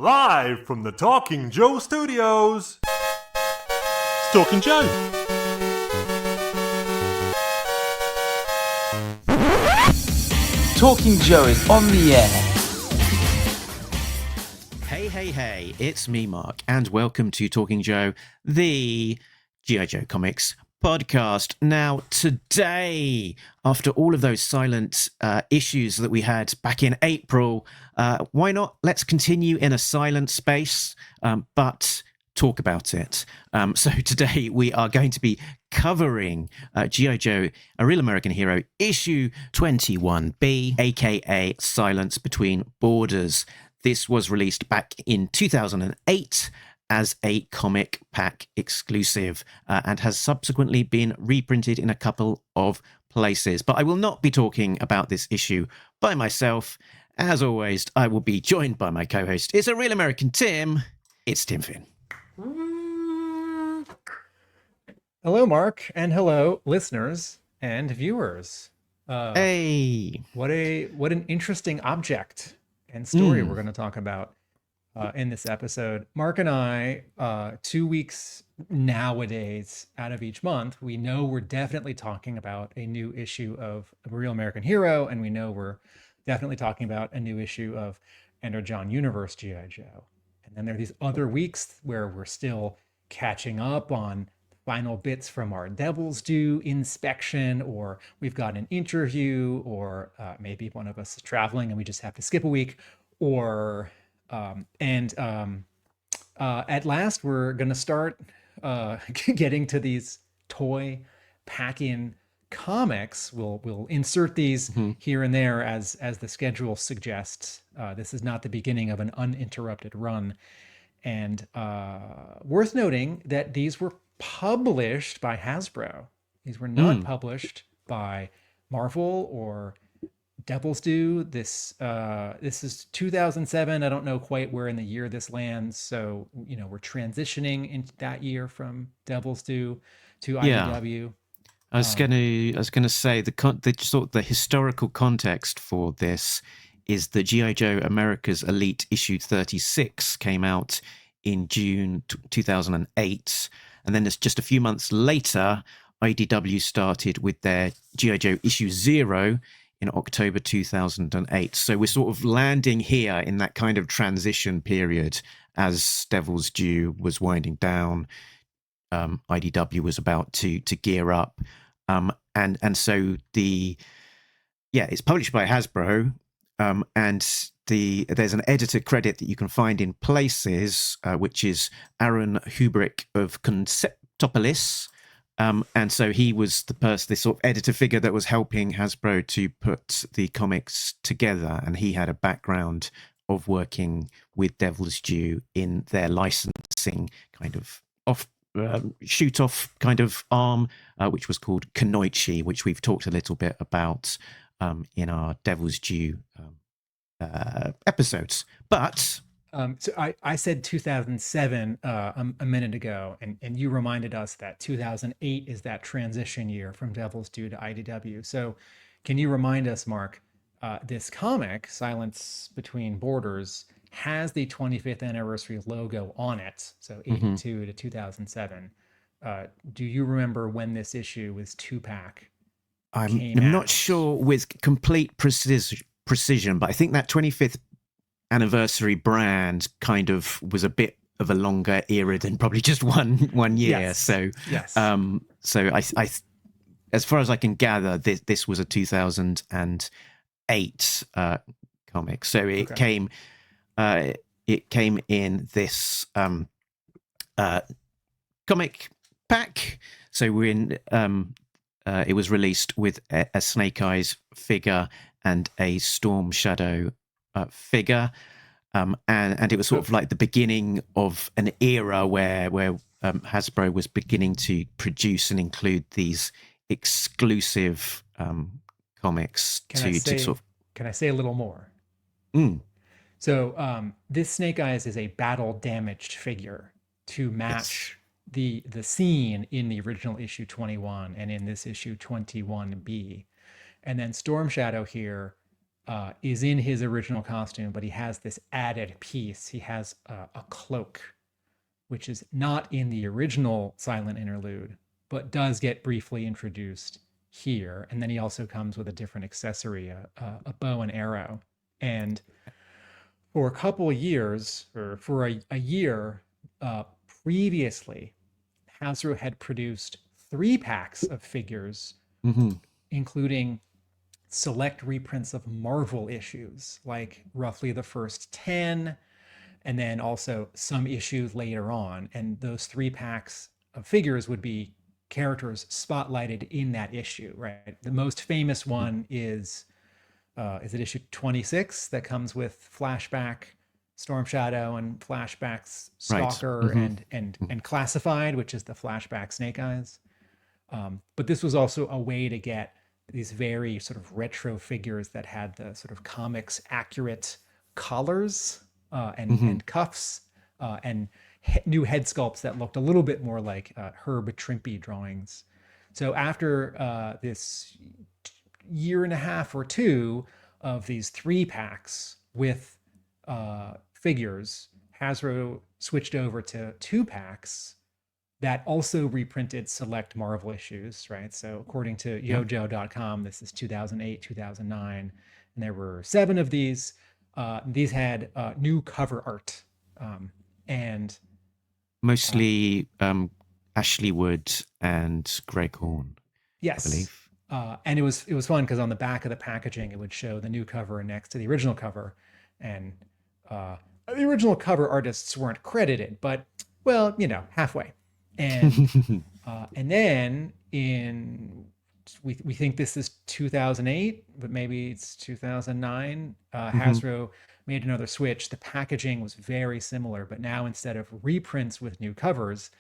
Live from the Talking Joe Studios. It's Talking Joe. Talking Joe is on the air. Hey, it's me, Mark, and welcome to Talking Joe, the G.I. Joe Comics podcast. Now, today, after all of those silent issues that we had back in April, why not? Let's continue in a silent space, but talk about it. So today we are going to be covering G.I. Joe, A Real American Hero, issue 21B, aka Silence Between Borders. This was released back in 2008 as a comic pack exclusive and has subsequently been reprinted in a couple of places. But I will not be talking about this issue by myself. As always, I will be joined by my co-host. It's A Real American Tim. It's Tim Finn. Hello, Mark, and hello, listeners and viewers. Hey. What an interesting object and story we're going to talk about in this episode. Mark and I, 2 weeks nowadays out of each month, we know we're definitely talking about a new issue of A Real American Hero, and we know we're definitely talking about a new issue of Enter John Universe G.I. Joe. And then there are these other weeks where we're still catching up on final bits from our Devil's Due inspection, or we've got an interview, or maybe one of us is traveling and we just have to skip a week, or at last we're going to start getting to these toy pack-in comics. We'll insert these here and there as the schedule suggests. This is not the beginning of an uninterrupted run. And worth noting that these were published by Hasbro. These were not published by Marvel or Devil's Due. This is 2007. I don't know quite where in the year this lands. So, we're transitioning into that year from Devil's Due to IDW. I was gonna say the historical context for this is that G.I. Joe America's Elite issue 36 came out in June 2008, and then just a few months later, IDW started with their G.I. Joe issue 0 in October 2008. So we're sort of landing here in that kind of transition period as Devil's Due was winding down. IDW was about to gear up, and so it's published by Hasbro, and there's an editor credit that you can find in places, which is Aaron Hubrich of Conceptopolis, and so he was this sort of editor figure that was helping Hasbro to put the comics together, and he had a background of working with Devil's Due in their licensing kind of shoot-off kind of arm, which was called Kanoichi, which we've talked a little bit about in our Devil's Due episodes. But so I said 2007 a minute ago, and you reminded us that 2008 is that transition year from Devil's Due to IDW. So can you remind us, Mark, this comic, Silence Between Borders, has the 25th anniversary logo on it, so 82 to 2007. Do you remember when this issue was 2-pack? I'm not sure with complete precision, but I think that 25th anniversary brand kind of was a bit of a longer era than probably just one year. Yes. So yes. So I as far as I can gather, this was a 2008 comic. So it came. It came in this comic pack. So we're in. It was released with a Snake Eyes figure and a Storm Shadow figure, and it was sort of like the beginning of an era where Hasbro was beginning to produce and include these exclusive comics Can I say a little more? So this Snake Eyes is a battle damaged figure to match the scene in the original issue 21 and in this issue 21B. And then Storm Shadow here is in his original costume, but he has this added piece. He has a cloak, which is not in the original Silent Interlude, but does get briefly introduced here. And then he also comes with a different accessory, a bow and arrow. And for a couple of years, or for a year previously, Hasbro had produced 3-packs of figures, including select reprints of Marvel issues, like roughly the first 10, and then also some issues later on. And those 3-packs of figures would be characters spotlighted in that issue, right? The most famous one is it issue 26 that comes with Flashback, Storm Shadow, and Flashback's Stalker, Right. and Classified, which is the Flashback Snake Eyes. But this was also a way to get these very sort of retro figures that had the sort of comics accurate collars and cuffs and new head sculpts that looked a little bit more like Herb Trimpe drawings. So after this year and a half or two of these 3-packs with figures, Hasbro switched over to 2-packs that also reprinted select Marvel issues, right? So according to yojo.com, this is 2008, 2009, and there were 7 of these. These had new cover art, and Mostly Ashley Wood and Greg Horn, yes, I believe. And it was fun because on the back of the packaging, it would show the new cover next to the original cover, and the original cover artists weren't credited, but well, halfway. And then we think this is 2008, but maybe it's 2009. Hasbro made another switch. The packaging was very similar, but now instead of reprints with new covers,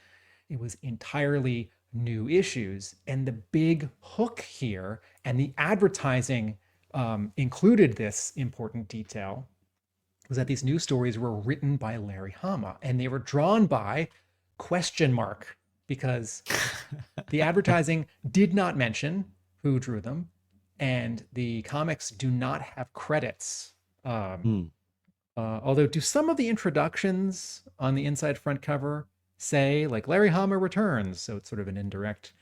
it was entirely new issues. And the big hook here, and the advertising included this important detail, was that these new stories were written by Larry Hama, and they were drawn by ? Because the advertising did not mention who drew them, and the comics do not have credits. Although, do some of the introductions on the inside front cover say like Larry Hama returns? So it's sort of an indirect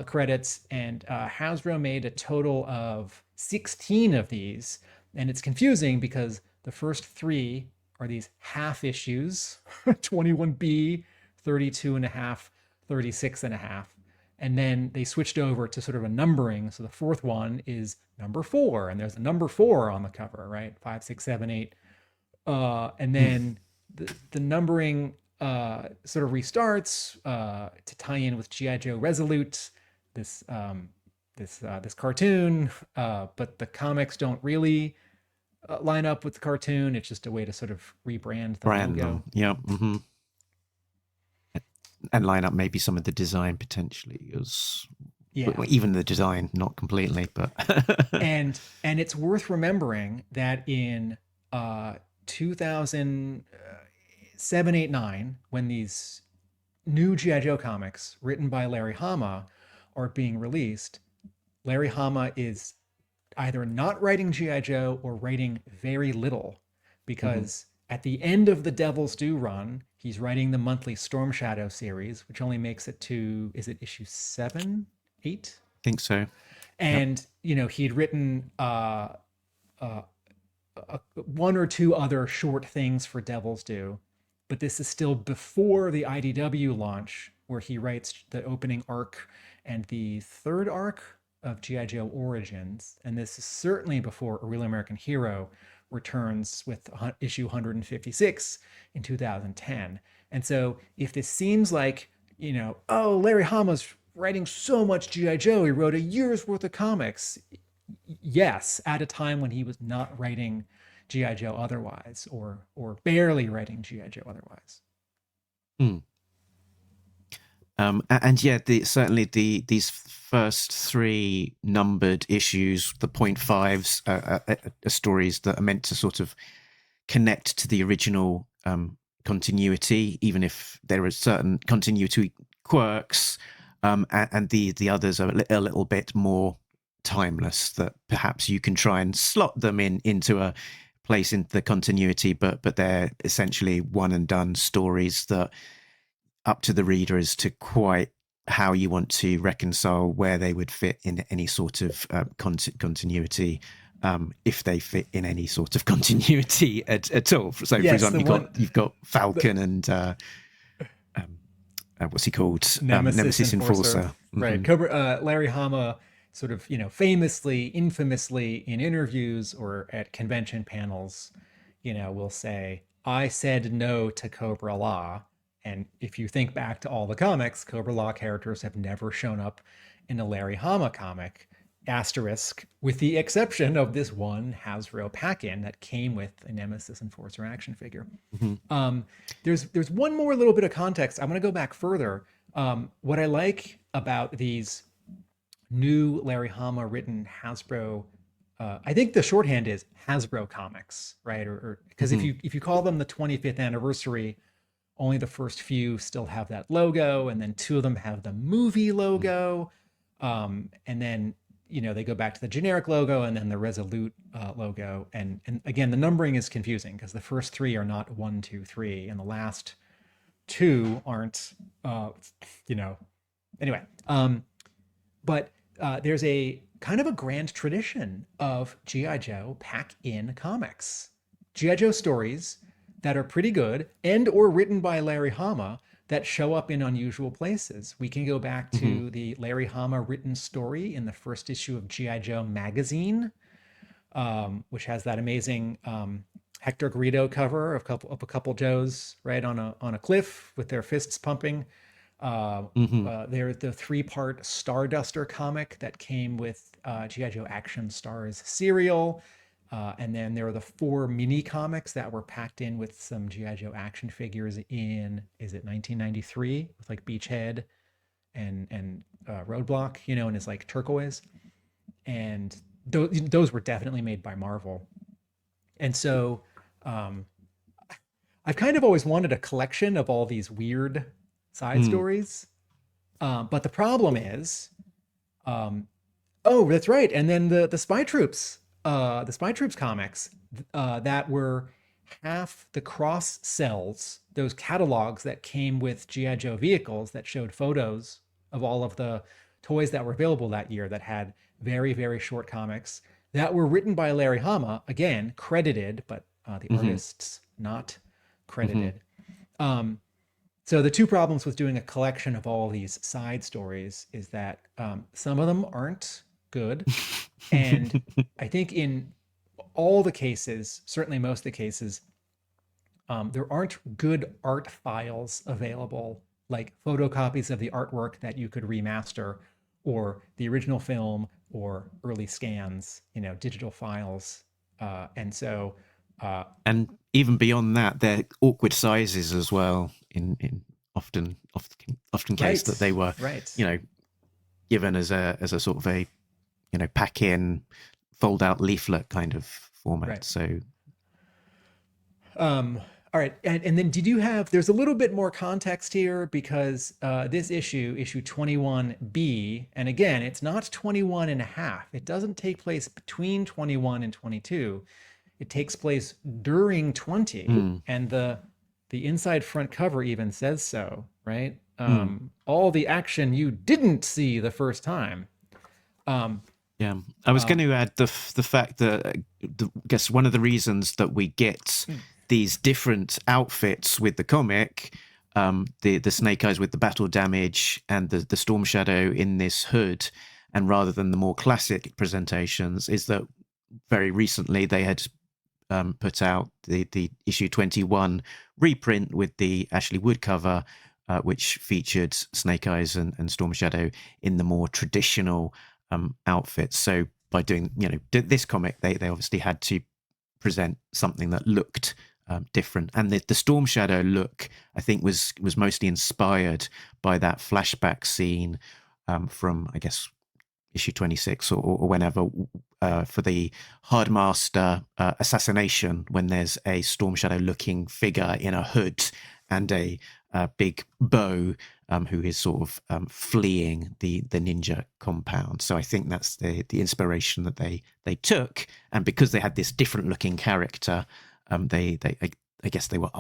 credits. And Hasbro made a total of 16 of these, and it's confusing because the first 3 are these half issues, 21B, 32 and a half, 36 and a half. And then they switched over to sort of a numbering. So the 4th one is number 4, and there's a number 4 on the cover, right? 5, 6, 7, 8. And then the numbering sort of restarts to tie in with G.I. Joe Resolute, this cartoon, but the comics don't really line up with the cartoon. It's just a way to sort of rebrand the logo. Yeah. And line up maybe some of the design potentially, well, even the design, not completely, but and it's worth remembering that in 2007, 8, 9, when these new G.I. Joe comics written by Larry Hama are being released, Larry Hama is either not writing G.I. Joe or writing very little, because at the end of the Devil's Due run, he's writing the monthly Storm Shadow series, which only makes it to, is it issue 7, 8? I think so. And, he'd written 1 or 2 other short things for Devil's Due, but this is still before the IDW launch, where he writes the opening arc and the 3rd arc of G.I. Joe Origins. And this is certainly before A Real American Hero returns with issue 156 in 2010. And so if this seems like, Larry Hama's writing so much G.I. Joe, he wrote a year's worth of comics. Yes, at a time when he was not writing G.I. Joe otherwise, or barely writing G.I. Joe otherwise. And yeah, certainly these first 3 numbered issues, the 0.5s, are stories that are meant to sort of connect to the original continuity, even if there are certain continuity quirks, and the others are a little bit more timeless, that perhaps you can try and slot them into a place in the continuity, but they're essentially one and done stories that up to the reader as to quite how you want to reconcile where they would fit in any sort of continuity, if they fit in any sort of continuity at all. So, Yes, for example, you've got Falcon and what's he called? Nemesis Enforcer. Right. Mm-hmm. Larry Hama sort of, famously, infamously in interviews or at convention panels, will say, I said no to Cobra Law. And if you think back to all the comics, Cobra Law characters have never shown up in a Larry Hama comic, asterisk, with the exception of this one Hasbro pack-in that came with a Nemesis Enforcer action figure. Mm-hmm. There's one more little bit of context. I'm going to go back further. What I like about these new Larry Hama written Hasbro, I think the shorthand is Hasbro comics, right? Or because if you call them the 25th anniversary, only the first few still have that logo, and then 2 of them have the movie logo, and then they go back to the generic logo and then the Resolute logo, and again the numbering is confusing because the first 3 are not 1, 2, 3, and the last 2 aren't. Anyway, but there's a kind of a grand tradition of G.I. Joe pack-in comics, G.I. Joe stories that are pretty good and or written by Larry Hama that show up in unusual places. We can go back to the Larry Hama written story in the first issue of G.I. Joe magazine, which has that amazing Hector Garrido cover of a couple Joes right on a cliff with their fists pumping. There's the 3-part Starduster comic that came with G.I. Joe Action Stars serial. And then there are the 4 mini comics that were packed in with some G.I. Joe action figures in, is it 1993, with like Beachhead and Roadblock, and it's like turquoise. And those were definitely made by Marvel. And so I've kind of always wanted a collection of all these weird side stories. But the problem is, oh, that's right. And then the Spy Troops. The Spy Troops comics that were half the cross cells, those catalogs that came with G.I. Joe vehicles that showed photos of all of the toys that were available that year that had very, very short comics that were written by Larry Hama, again, credited, but the artists not credited. So the 2 problems with doing a collection of all these side stories is that some of them aren't good. And I think in all the cases, certainly most of the cases, there aren't good art files available, like photocopies of the artwork that you could remaster, or the original film, or early scans, digital files. And so... and even beyond that, they're awkward sizes as well, in often case that they were, given as a sort of a pack in, fold out leaflet kind of format. Right. So, all right. And then there's a little bit more context here because this issue 21B, and again, it's not 21 and a half. It doesn't take place between 21 and 22. It takes place during 20. And the inside front cover even says so, right? All the action you didn't see the first time. Yeah, I was going to add the fact that I guess one of the reasons that we get these different outfits with the comic, the Snake Eyes with the battle damage and the Storm Shadow in this hood, and rather than the more classic presentations, is that very recently they had put out the issue 21 reprint with the Ashley Wood cover, which featured Snake Eyes and Storm Shadow in the more traditional outfits. So by doing this comic, they obviously had to present something that looked different, and the Storm Shadow look, I think, was mostly inspired by that flashback scene from, I guess, issue 26 or whenever, for the Hardmaster assassination, when there's a Storm Shadow looking figure in a hood and a big bow who is sort of fleeing the ninja compound. So I think that's the inspiration that they took, and because they had this different looking character, I guess they were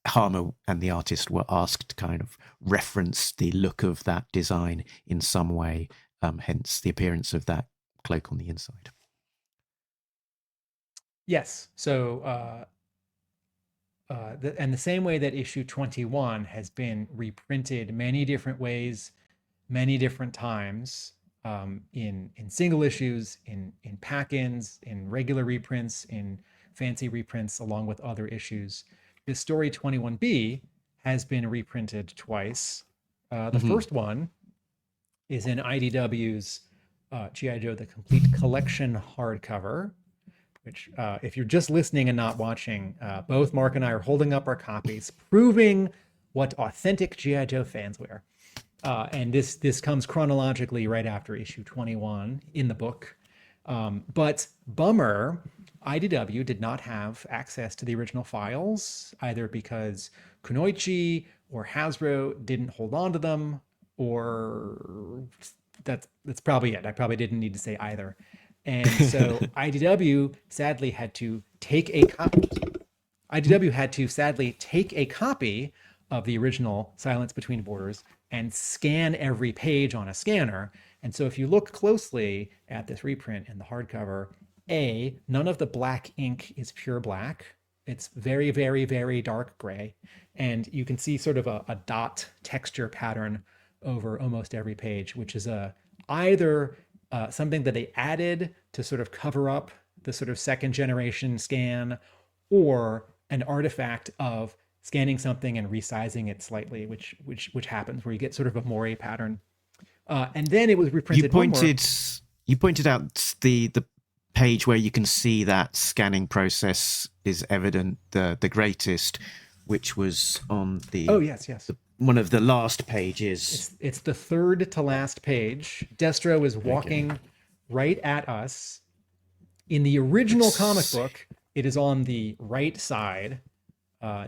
Hama and the artist were asked to kind of reference the look of that design in some way, hence the appearance of that cloak on the inside. Yes. So, and the same way that issue 21 has been reprinted many different ways, many different times, in single issues, in pack-ins, in regular reprints, in fancy reprints, along with other issues. This story 21B has been reprinted twice. The first one is in IDW's G.I. Joe: The Complete Collection hardcover, which, if you're just listening and not watching, both Mark and I are holding up our copies, proving what authentic G.I. Joe fans wear. And this comes chronologically right after issue 21 in the book. But bummer, IDW did not have access to the original files, either because Kunoichi or Hasbro didn't hold on to them, or that's probably it. I probably didn't need to say either. And so IDW sadly had to take a copy. IDW had to sadly take a copy of the original Silence Between Borders and scan every page on a scanner. And so if you look closely at this reprint in the hardcover, none of the black ink is pure black. It's very, very, very dark gray. And you can see sort of a dot texture pattern over almost every page, which is either something that they added to sort of cover up the sort of second generation scan, or an artifact of scanning something and resizing it slightly, which happens where you get sort of a moire pattern. And then it was reprinted. You pointed out the page where you can see that scanning process is evident, the greatest, which was on the one of the last pages. It's the third to last page. Destro is walking right at us. In the original comic book, it is on the right side.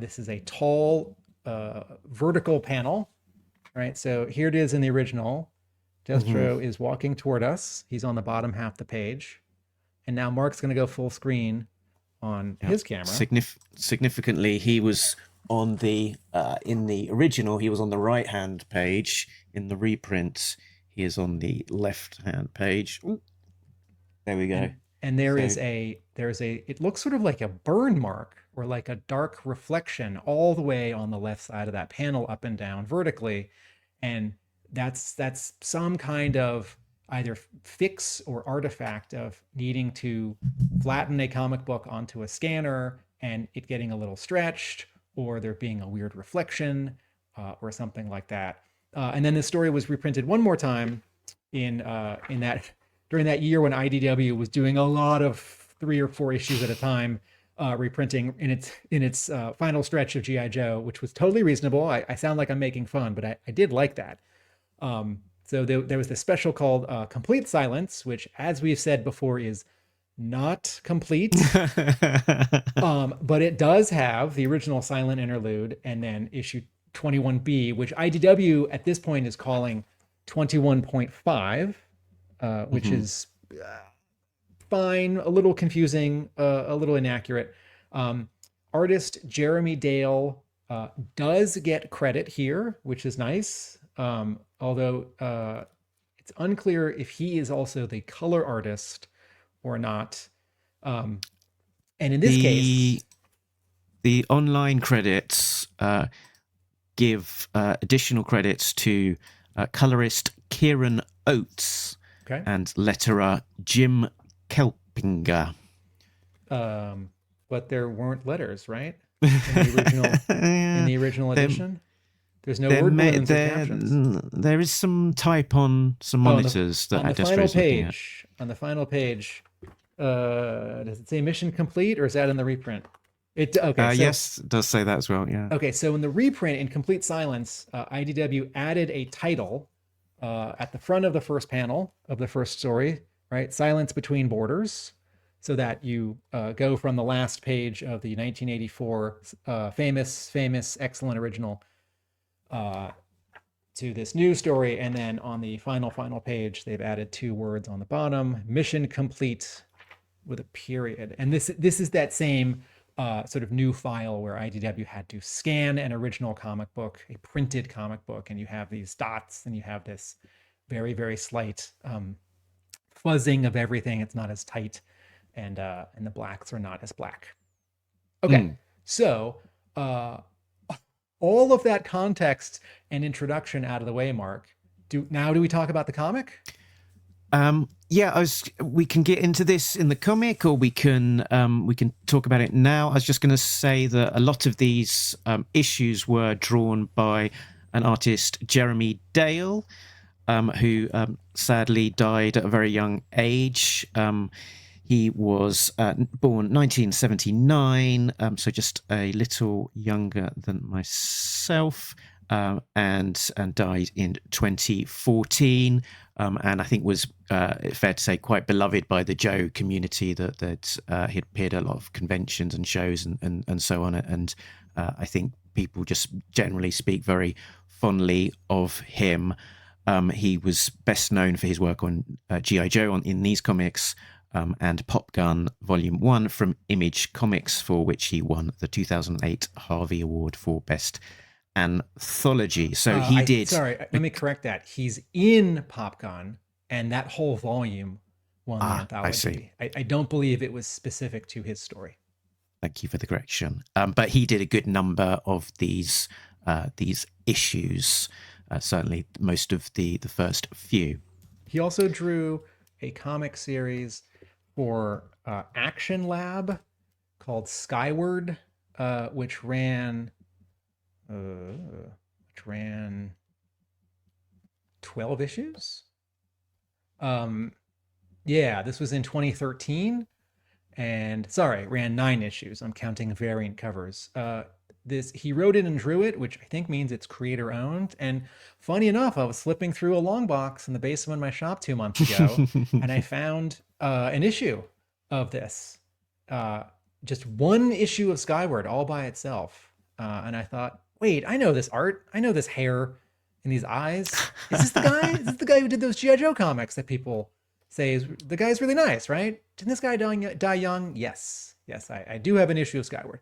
This is a tall vertical panel, right? So here it is in the original. Destro is walking toward us. He's on the bottom half of the page. And now Mark's going to go full screen on his camera. Significantly, he was on the in the original, he was on the right hand page. In the reprint, he is on the left hand page. Ooh. There we go. And there's a it looks sort of like a burn mark or like a dark reflection all the way on the left side of that panel, up and down vertically. And that's some kind of either fix or artifact of needing to flatten a comic book onto a scanner and it getting a little stretched, or there being a weird reflection, or something like that. And then this story was reprinted one more time in that during that year when IDW was doing a lot of 3 or 4 issues at a time, reprinting in its final stretch of G.I. Joe, which was totally reasonable. I sound like I'm making fun, but I did like that. So there was this special called Complete Silence, which, as we've said before, is not complete. But it does have the original silent interlude, and then issue 21B, which IDW at this point is calling 21.5, which is fine, a little confusing, a little inaccurate. Artist Jeremy Dale does get credit here, which is nice. Although it's unclear if he is also the color artist or not. And in this case, the online credits give additional credits to colorist Kieran Oats and letterer Jim Keplinger. But there weren't letters, right? In the original edition? There's no word balloons or captions. There is some type on some monitors that Destro is looking at. On the final page, does it say mission complete, or is that in the reprint? Yes, it does say that as well, yeah. Okay, so in the reprint, in Complete Silence, IDW added a title at the front of the first panel of the first story, right? Silence Between Borders, so that you go from the last page of the 1984 famous, excellent original to this new story. And then on the final page, they've added 2 words on the bottom: mission complete, with a period. And this is that same sort of new file where IDW had to scan an original comic book, a printed comic book, and you have these dots, and you have this very, very slight fuzzing of everything. It's not as tight, and the blacks are not as black. Okay, so all of that context and introduction out of the way, Mark. Do we talk about the comic? Yeah, we can get into this in the comic, or we can talk about it now. I was just going to say that a lot of these issues were drawn by an artist, Jeremy Dale, who sadly died at a very young age. He was born 1979, so just a little younger than myself, and died in 2014. And I think was fair to say quite beloved by the Joe community, that he appeared at a lot of conventions and shows and so on. And I think people just generally speak very fondly of him. He was best known for his work on G.I. Joe in these comics, and Pop Gun Volume 1 from Image Comics, for which he won the 2008 Harvey Award for Best Anthology. So he did. Sorry, let me correct that. He's in Pop Gun, and that whole volume won the anthology. I see. I don't believe it was specific to his story. Thank you for the correction. But he did a good number of these issues. Certainly, most of the first few. He also drew a comic series for Action Lab called Skyward, which ran 12 issues. Yeah, this was in 2013, and ran 9 issues. I'm counting variant covers. He wrote it and drew it, which I think means it's creator owned. And funny enough, I was flipping through a long box in the basement of my shop 2 months ago, and I found an issue of this, just one issue of Skyward all by itself. And I thought, wait, I know this art. I know this hair and these eyes. Is this the guy? Is this the guy who did those G.I. Joe comics that people say is the guy's really nice, right? Didn't this guy die young? Yes, I do have an issue of Skyward.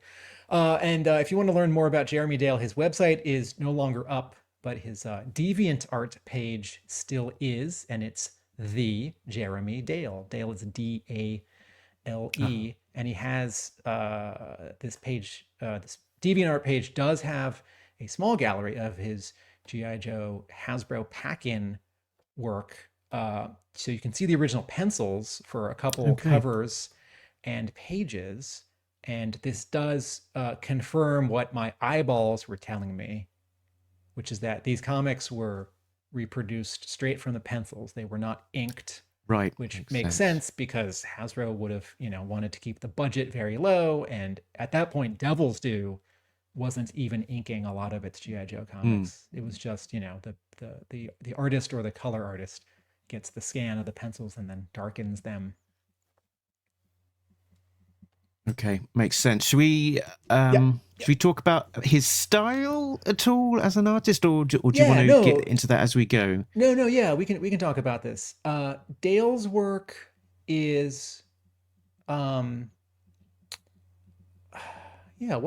And if you want to learn more about Jeremy Dale, his website is no longer up, but his DeviantArt page still is, and it's the Jeremy Dale. Dale is D-A-L-E, and he has this page. This DeviantArt page does have a small gallery of his G.I. Joe Hasbro pack-in work, so you can see the original pencils for a couple covers and pages. And this does confirm what my eyeballs were telling me, which is that these comics were reproduced straight from the pencils. They were not inked, right? Which makes sense because Hasbro would have, wanted to keep the budget very low. And at that point, Devil's Due wasn't even inking a lot of its G.I. Joe comics. It was just, the artist or the color artist gets the scan of the pencils and then darkens them. Okay, makes sense. Should we talk about his style at all as an artist, or do you want to get into that as we go? No, yeah, we can talk about this. Dale's work is, what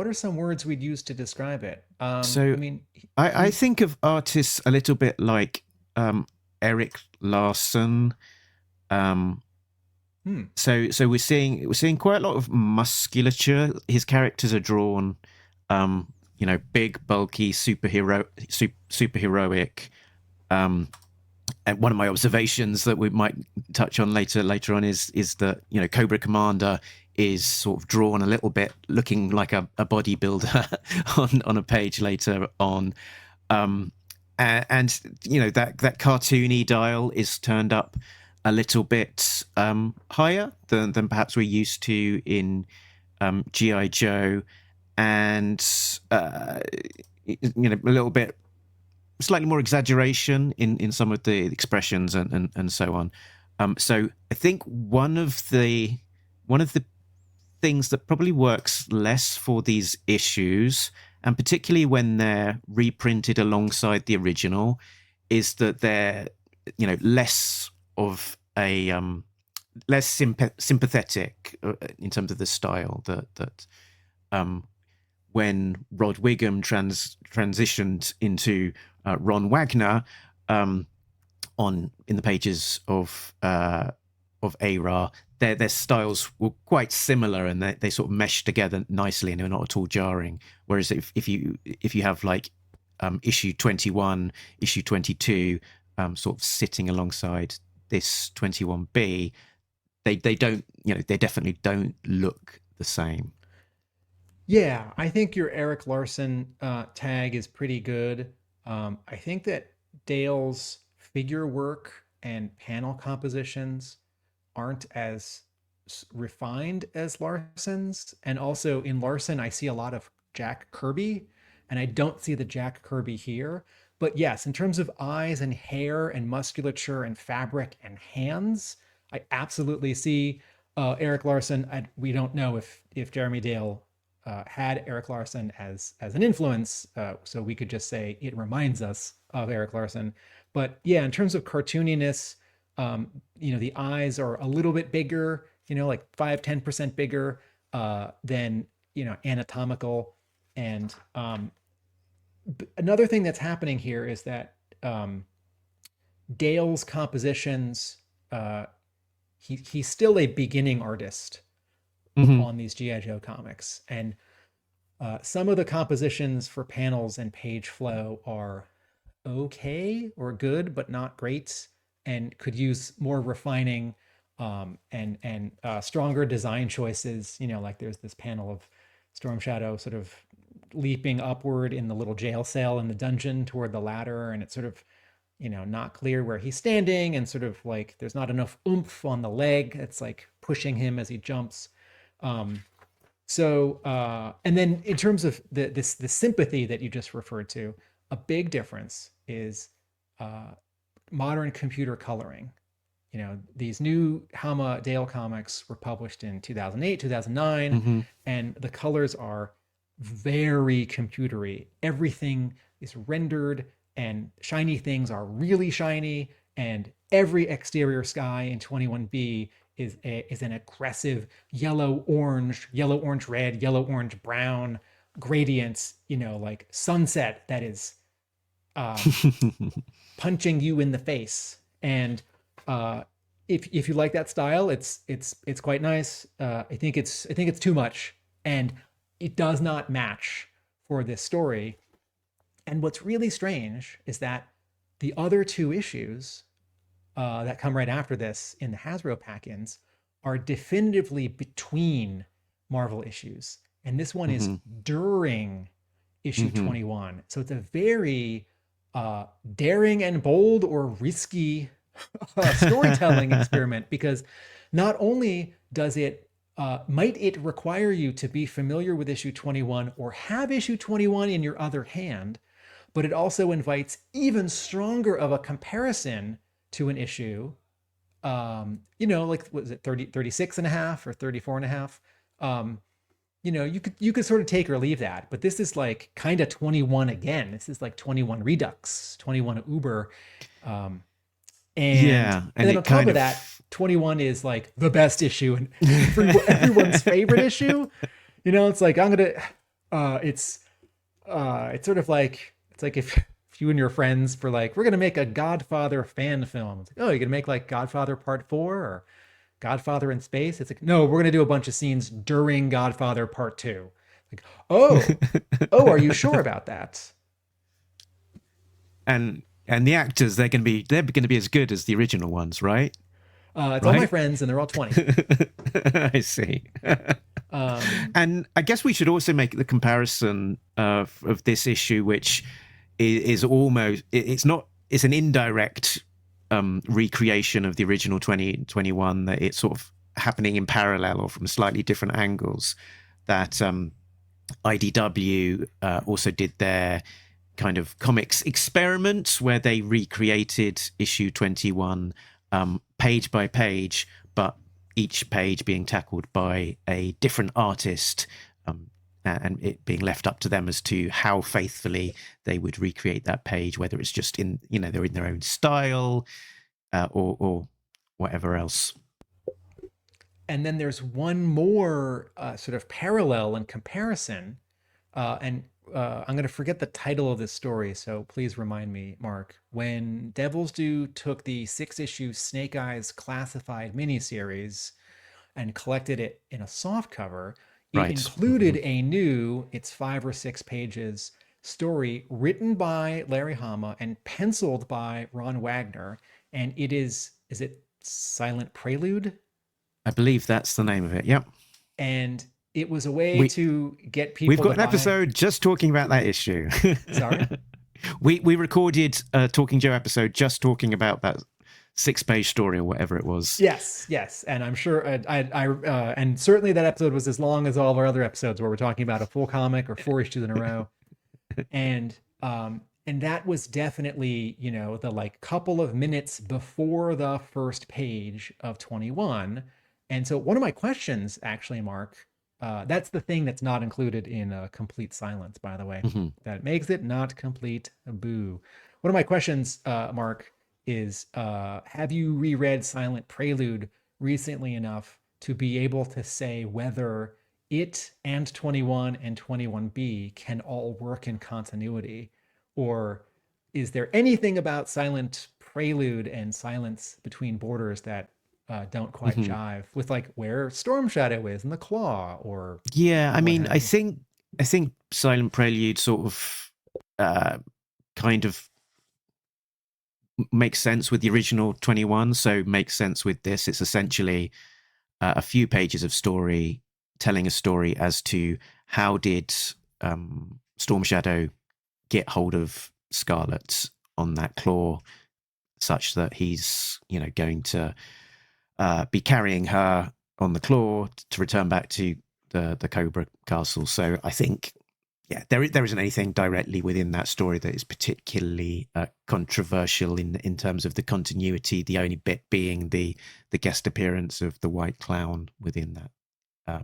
are some words we'd use to describe it? I think of artists a little bit like Eric Larson. So we're seeing quite a lot of musculature. His characters are drawn, big, bulky, superheroic. And one of my observations that we might touch on later on is that Cobra Commander is sort of drawn a little bit looking like a bodybuilder on a page later on, and that cartoony dial is turned up a little bit higher than perhaps we're used to in G.I. Joe, and a little bit slightly more exaggeration in some of the expressions and so on. So I think one of the things that probably works less for these issues and particularly when they're reprinted alongside the original, is that they're, you know, less of a less sympathetic in terms of the style. That when Rod Wiggum transitioned into Ron Wagner in the pages of ARAH, their styles were quite similar, and they sort of meshed together nicely, and they were not at all jarring. Whereas if you have like issue 21, issue 22, sort of sitting alongside this 21B, they don't, you know, they definitely don't look the same. Yeah, I think your Eric Larson tag is pretty good. I think that Dale's figure work and panel compositions aren't as refined as Larson's. And also in Larson, I see a lot of Jack Kirby, and I don't see the Jack Kirby here. But yes, in terms of eyes and hair and musculature and fabric and hands, I absolutely see Eric Larson. We don't know if Jeremy Dale had Eric Larson as an influence, so we could just say it reminds us of Eric Larson. But yeah, in terms of cartooniness, you know, the eyes are a little bit bigger, you know, like 5-10% bigger than, you know, anatomical. And another thing that's happening here is that Dale's compositions, he's still a beginning artist on these G.I. Joe comics. And some of the compositions for panels and page flow are okay or good, but not great, and could use more refining and stronger design choices. You know, like there's this panel of Storm Shadow sort of leaping upward in the little jail cell in the dungeon toward the ladder, and it's sort of, you know, not clear where he's standing, and sort of like there's not enough oomph on the leg. It's like pushing him as he jumps. And then in terms of the sympathy that you just referred to, a big difference is modern computer coloring. You know, these new Hama Dale comics were published in 2008, 2009, and the colors are very computery. Everything is rendered, and shiny things are really shiny, and every exterior sky in 21B is an aggressive yellow, orange, red, yellow, orange, brown gradients, you know, like sunset that is punching you in the face. And if you like that style, it's quite nice. I think it's too much, and it does not match for this story. And what's really strange is that the other two issues that come right after this in the Hasbro pack-ins are definitively between Marvel issues, and this one is during issue 21. So it's a very daring and bold or risky storytelling experiment, because not only does it might it require you to be familiar with issue 21 or have issue 21 in your other hand, but it also invites even stronger of a comparison to an issue, you know, like, what is it, 36 and a half or 34 and a half? You know, you could sort of take or leave that, but this is like kind of 21 again. This is like 21 Redux, 21 Uber. And then on top of that, 21 is like the best issue and everyone's favorite issue. You know, it's like, it's sort of like, it's like if you and your friends were like, we're going to make a Godfather fan film. It's like, oh, you're going to make like Godfather Part 4 or Godfather in Space? It's like, no, we're going to do a bunch of scenes during Godfather Part 2. Like, oh, are you sure about that? And the actors, they're going to be as good as the original ones, right? It's all my friends, and they're all 20. I see. And I guess we should also make the comparison of this issue, which is almost, it's an indirect recreation of the original 2021, that it's sort of happening in parallel or from slightly different angles. That IDW also did their kind of comics experiment where they recreated issue 21 page by page, but each page being tackled by a different artist. and it being left up to them as to how faithfully they would recreate that page, whether it's just in, they're in their own style, or whatever else. And then there's one more sort of parallel and comparison, and I'm going to forget the title of this story, so please remind me, Mark. When Devil's Due took the 6-issue Snake Eyes classified miniseries and collected it in a softcover, it included a new, it's 5 or 6 pages, story written by Larry Hama and penciled by Ron Wagner. And it is it Silent Prelude? I believe that's the name of it. Yep. And it was a way to get people. We've got an episode just talking about that issue. Sorry? We recorded a Talking Joe episode just talking about that 6-page story or whatever it was. Yes. And I'm sure and certainly that episode was as long as all of our other episodes where we're talking about a full comic or 4 issues in a row. And that was definitely, the like couple of minutes before the first page of 21. And so one of my questions, actually, Mark, that's the thing that's not included in Complete Silence, by the way. That makes it not complete. Boo. One of my questions, Mark, is have you reread Silent Prelude recently enough to be able to say whether it and 21 and 21B can all work in continuity? Or is there anything about Silent Prelude and Silence Between Borders that don't quite jive with like where Storm Shadow is and the Claw? Or I mean, I think Silent Prelude sort of kind of makes sense with the original 21, so makes sense with this. It's essentially a few pages of story telling a story as to how did Storm Shadow get hold of Scarlet on that claw, such that he's going to be carrying her on the claw to return back to the Cobra Castle. So I think there isn't anything directly within that story that is particularly controversial in terms of the continuity, the only bit being the guest appearance of the White Clown within that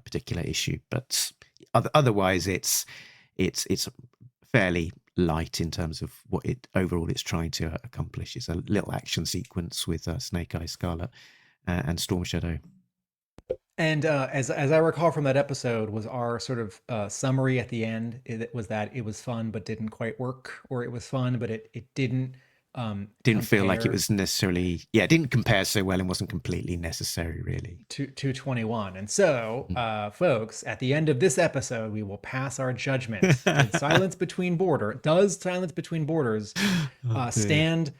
particular issue. But otherwise it's fairly light in terms of what it's trying to accomplish. It's a little action sequence with Snake Eyes, Scarlet, and Storm Shadow. And as I recall from that episode, was our sort of summary at the end, it was that it was fun but didn't quite work, or it was fun but it didn't feel like it was necessarily, it didn't compare so well and wasn't completely necessary really to 21. And so folks, at the end of this episode, we will pass our judgment. Does Silence Between Borders stand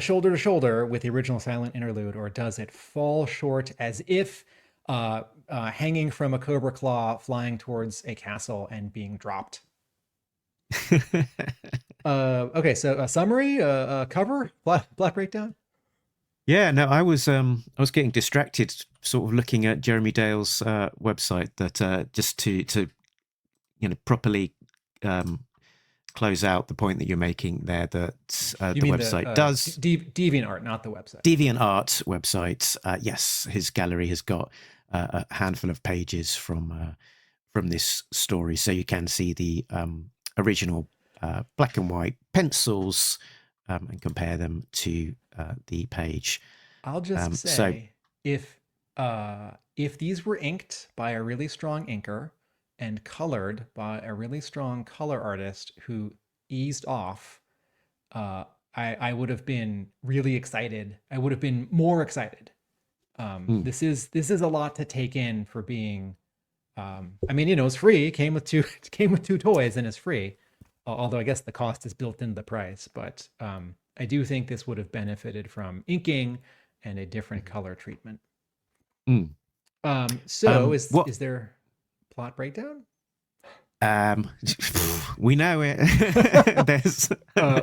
shoulder to shoulder with the original Silent Interlude, or does it fall short as if hanging from a cobra claw flying towards a castle and being dropped? Okay, so a summary, cover, plot breakdown. I was getting distracted sort of looking at Jeremy Dale's website that just to properly close out the point that you're making there, that the website does DeviantArt, not the website. DeviantArt website, yes, his gallery has got a handful of pages from this story, so you can see the original black and white pencils and compare them to the page. I'll just say, if these were inked by a really strong inker and colored by a really strong color artist who eased off, I would have been really excited. I would have been more excited. This is a lot to take in for being. I mean, it's free. It came with two toys and it's free. Although I guess the cost is built into the price, but I do think this would have benefited from inking and a different color treatment. So is there plot breakdown? We know it. There's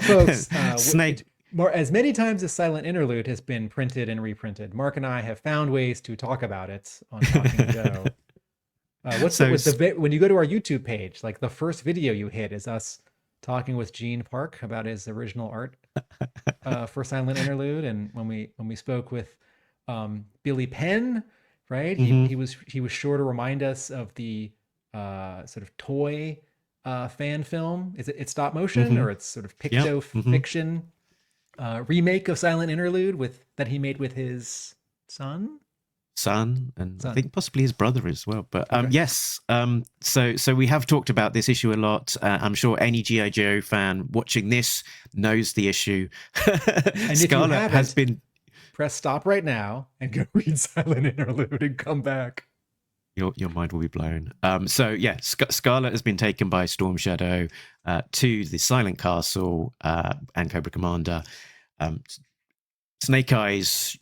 folks, Snake. As many times as Silent Interlude has been printed and reprinted, Mark and I have found ways to talk about it on Talking Joe. When you go to our YouTube page, like the first video you hit is us talking with Gene Park about his original art for Silent Interlude, and when we spoke with Billy Penn, right? He was sure to remind us of the sort of toy fan film. Is it's stop motion or it's sort of picto fiction remake of Silent Interlude that he made with his son, and I think possibly his brother as well. But Okay. yes, so we have talked about this issue a lot. I'm sure any G.I. Joe fan watching this knows the issue. And Scarlet if you has been. Press stop right now and go read Silent Interlude and come back. Your mind will be blown. So yeah, Scarlet has been taken by Storm Shadow to the Silent Castle and Cobra Commander. Snake Eyes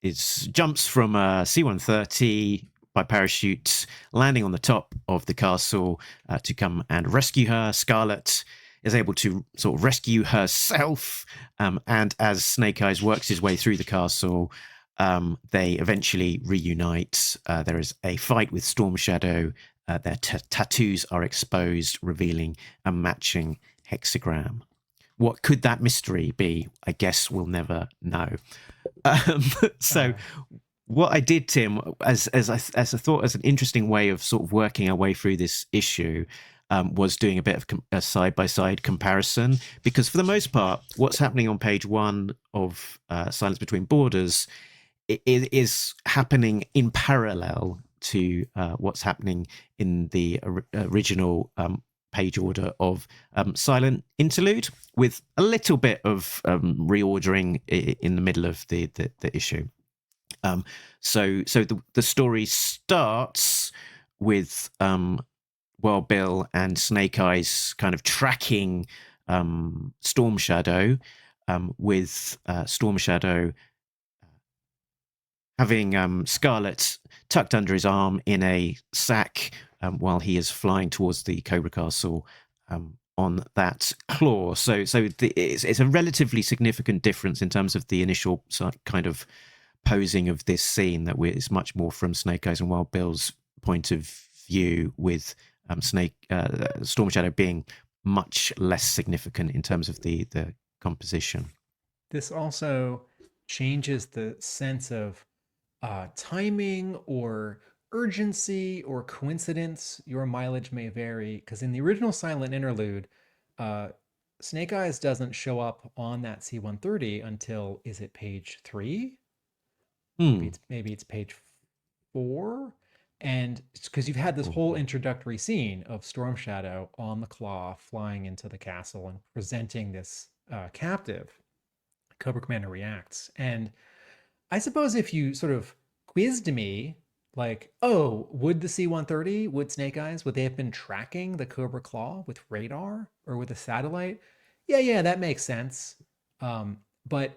jumps from C-130 by parachute, landing on the top of the castle to come and rescue her. Scarlet is able to sort of rescue herself, and as Snake Eyes works his way through the castle, they eventually reunite. There is a fight with Storm Shadow. Their tattoos are exposed, revealing a matching hexagram. What could that mystery be? I guess we'll never know. So what I did, Tim, as I thought as an interesting way of sort of working our way through this issue, was doing a bit of a side-by-side comparison, because for the most part, what's happening on page 1 of Silence Between Borders is happening in parallel to what's happening in the original page order of Silent Interlude, with a little bit of reordering in the middle of the issue. So the story starts with Wild Bill and Snake Eyes kind of tracking Storm Shadow, with Storm Shadow having Scarlet tucked under his arm in a sack while he is flying towards the Cobra Castle on that claw. So it's a relatively significant difference in terms of the initial kind of posing of this scene, that it's much more from Snake Eyes and Wild Bill's point of view, with Storm Shadow being much less significant in terms of the composition. This also changes the sense of timing or urgency or coincidence. Your mileage may vary, because in the original Silent Interlude, Snake Eyes doesn't show up on that C-130 until, is it page 3? Maybe it's page 4. And because you've had this whole introductory scene of Storm Shadow on the claw flying into the castle and presenting this captive, Cobra Commander reacts. And I suppose if you sort of quizzed me, like, oh, would the C-130, would Snake Eyes, would they have been tracking the Cobra Claw with radar or with a satellite? Yeah, that makes sense. But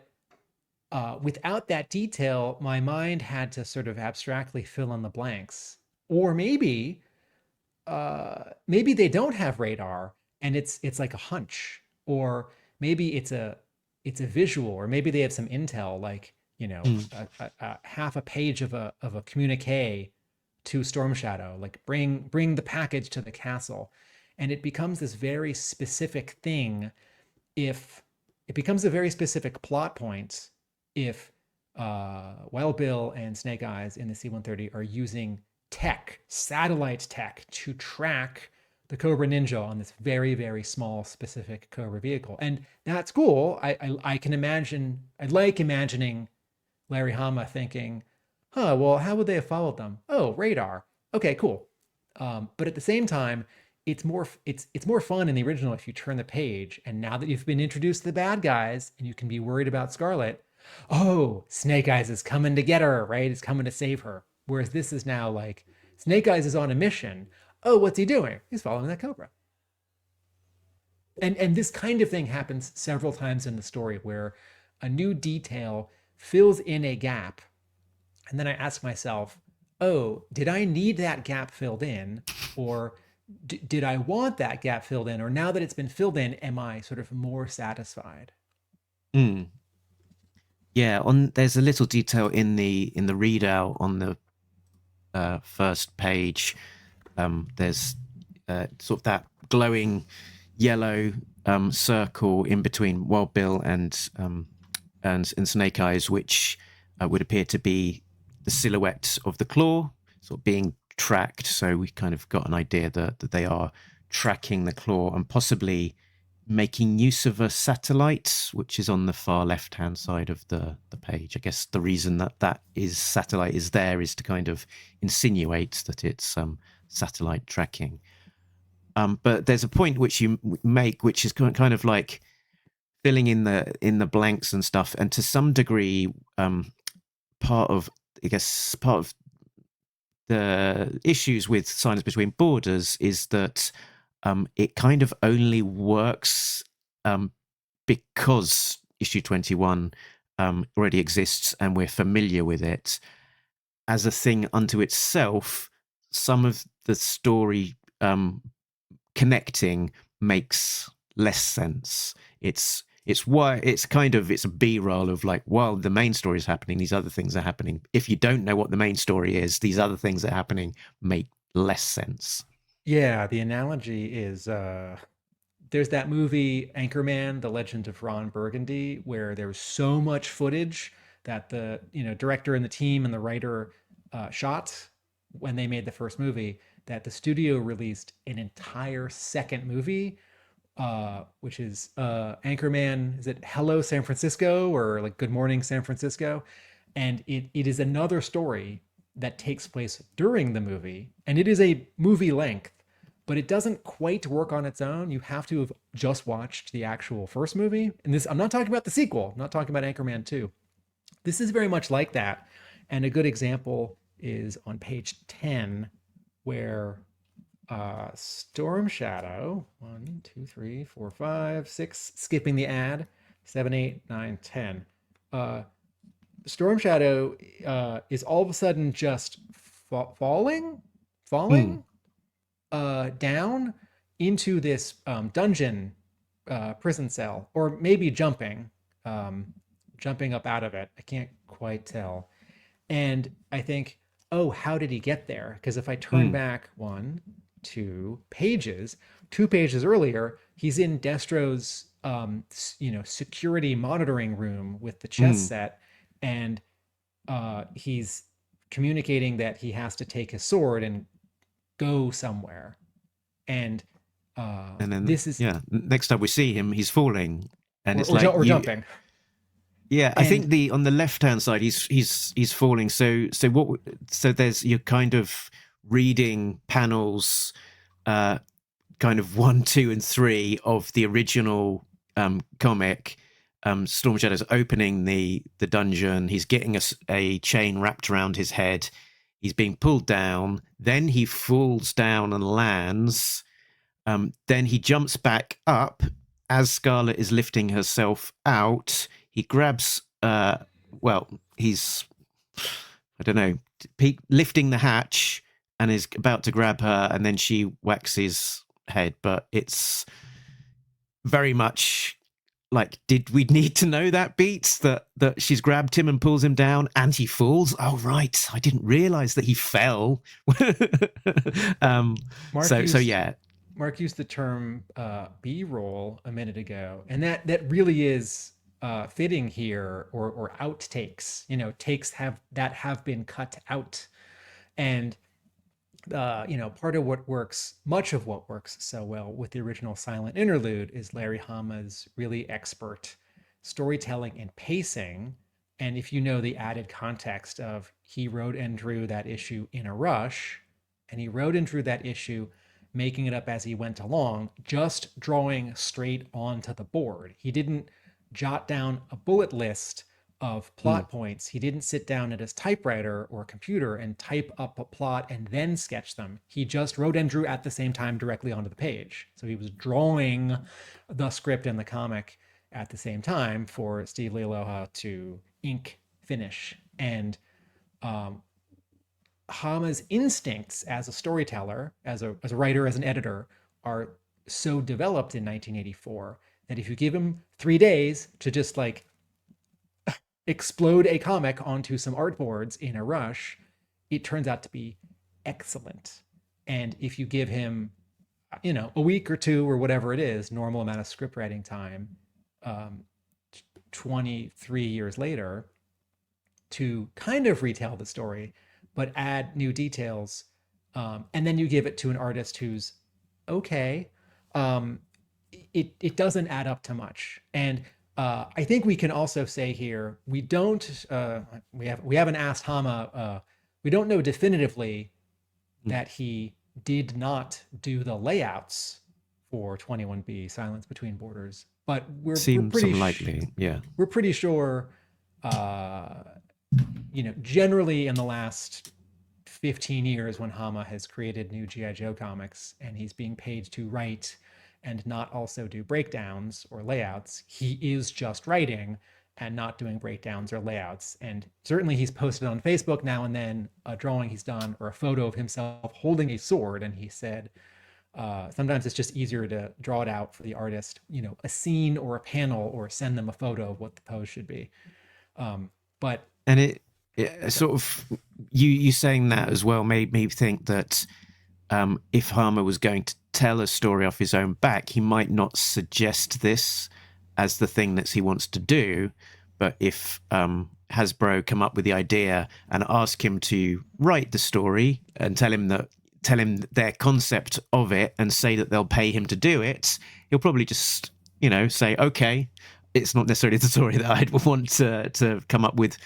without that detail, my mind had to sort of abstractly fill in the blanks. Or maybe they don't have radar and it's like a hunch, or maybe it's a visual, or maybe they have some intel, like, you know, a half a page of a communique to Storm Shadow, like bring the package to the castle, and it becomes this very specific thing. If it becomes a very specific plot point, if Wild Bill and Snake Eyes in the C-130 are using satellite tech, to track the Cobra Ninja on this very, very small, specific Cobra vehicle. And that's cool. I can imagine, I like imagining Larry Hama thinking, well, how would they have followed them? Oh, radar. Okay, cool. But at the same time, it's more fun in the original if you turn the page, and now that you've been introduced to the bad guys and you can be worried about Scarlet, oh, Snake Eyes is coming to get her, right? It's coming to save her. Whereas this is now like, Snake Eyes is on a mission. Oh, what's he doing? He's following that Cobra. And this kind of thing happens several times in the story, where a new detail fills in a gap. And then I ask myself, oh, did I need that gap filled in? Or did I want that gap filled in? Or now that it's been filled in, am I sort of more satisfied? Yeah, there's a little detail in the readout on the first page. There's sort of that glowing yellow circle in between Wild Bill and Snake Eyes, which would appear to be the silhouette of the claw, sort of being tracked. So we kind of got an idea that they are tracking the claw and possibly making use of a satellite, which is on the far left-hand side of the page. I guess the reason that is satellite is there is to kind of insinuate that it's satellite tracking. But there's a point which you make, which is kind of like filling in the blanks and stuff, and to some degree, part of the issues with Silence Between Borders is that it kind of only works because issue 21 already exists and we're familiar with it. As a thing unto itself, some of the story connecting makes less sense. It's a B-roll of like, while the main story is happening, these other things are happening. If you don't know what the main story is, these other things that are happening make less sense. Yeah, the analogy is there's that movie Anchorman, The Legend of Ron Burgundy, where there was so much footage that the director and the team and the writer shot when they made the first movie, that the studio released an entire second movie, which is Anchorman. Is it Hello San Francisco or like Good Morning San Francisco? And it is another story that takes place during the movie, and it is a movie length, but it doesn't quite work on its own. You have to have just watched the actual first movie. And this, I'm not talking about the sequel, I'm not talking about Anchorman 2. This is very much like that. And a good example is on page 10, where Storm Shadow, 1, 2, 3, 4, 5, 6, skipping the ad, 7, 8, 9, 10. Storm Shadow is all of a sudden just falling down into this dungeon prison cell, or maybe jumping up out of it. I can't quite tell. And I think, oh, how did he get there? Because if I turn back 1, 2 pages, 2 pages earlier, he's in Destro's security monitoring room with the chess set, and he's communicating that he has to take his sword and go somewhere. And then this is next time we see him, he's falling, and or jumping. Yeah, I think on the left hand side he's falling. So there's, you're kind of reading panels, kind of 1, 2, and 3 of the original comic. Storm Shadow's opening the dungeon. He's getting a chain wrapped around his head. He's being pulled down. Then he falls down and lands. Then he jumps back up as Scarlet is lifting herself out. He grabs, he's, I don't know, lifting the hatch and is about to grab her, and then she whacks his head. But it's very much like, did we need to know that beat, that she's grabbed him and pulls him down and he falls? Oh, right. I didn't realize that he fell. Mark used the term B-roll a minute ago, and that really is fitting here, or outtakes, takes that have been cut out. And part of much of what works so well with the original silent interlude is Larry Hama's really expert storytelling and pacing. And if you know the added context of, he wrote and drew that issue in a rush, and he wrote and drew that issue making it up as he went along, just drawing straight onto the board. He didn't jot down a bullet list of plot points. He didn't sit down at his typewriter or computer and type up a plot and then sketch them. He just wrote and drew at the same time directly onto the page. So he was drawing the script and the comic at the same time for Steve Leialoha to ink finish. And Hama's instincts as a storyteller, as a writer, as an editor, are so developed in 1984 that if you give him 3 days to just like explode a comic onto some artboards in a rush, it turns out to be excellent. And if you give him, a week or 2 or whatever it is, normal amount of script writing time, 23 years later, to kind of retell the story, but add new details, and then you give it to an artist who's okay, um, it doesn't add up to much. And I think we can also say here we haven't asked Hama. We don't know definitively that he did not do the layouts for 21B Silence Between Borders, but we're pretty unlikely. Yeah, we're pretty sure. Generally in the last 15 years, when Hama has created new GI Joe comics and he's being paid to write and not also do breakdowns or layouts, he is just writing and not doing breakdowns or layouts. And certainly he's posted on Facebook now and then a drawing he's done or a photo of himself holding a sword, and he said sometimes it's just easier to draw it out for the artist, a scene or a panel, or send them a photo of what the pose should be. But it sort of, you saying that as well made me think that if Hama was going to tell a story off his own back, he might not suggest this as the thing that he wants to do. But if Hasbro come up with the idea and ask him to write the story and tell him their concept of it and say that they'll pay him to do it, he'll probably just, say, okay, it's not necessarily the story that I'd want to come up with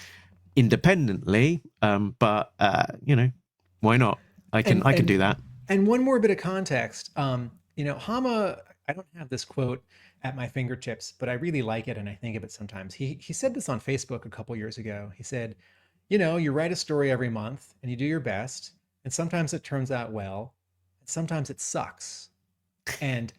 independently, but why not? I can do that. And one more bit of context, Hama, I don't have this quote at my fingertips, but I really like it and I think of it sometimes. He said this on Facebook a couple years ago. He said, you write a story every month and you do your best, and sometimes it turns out well, and sometimes it sucks. And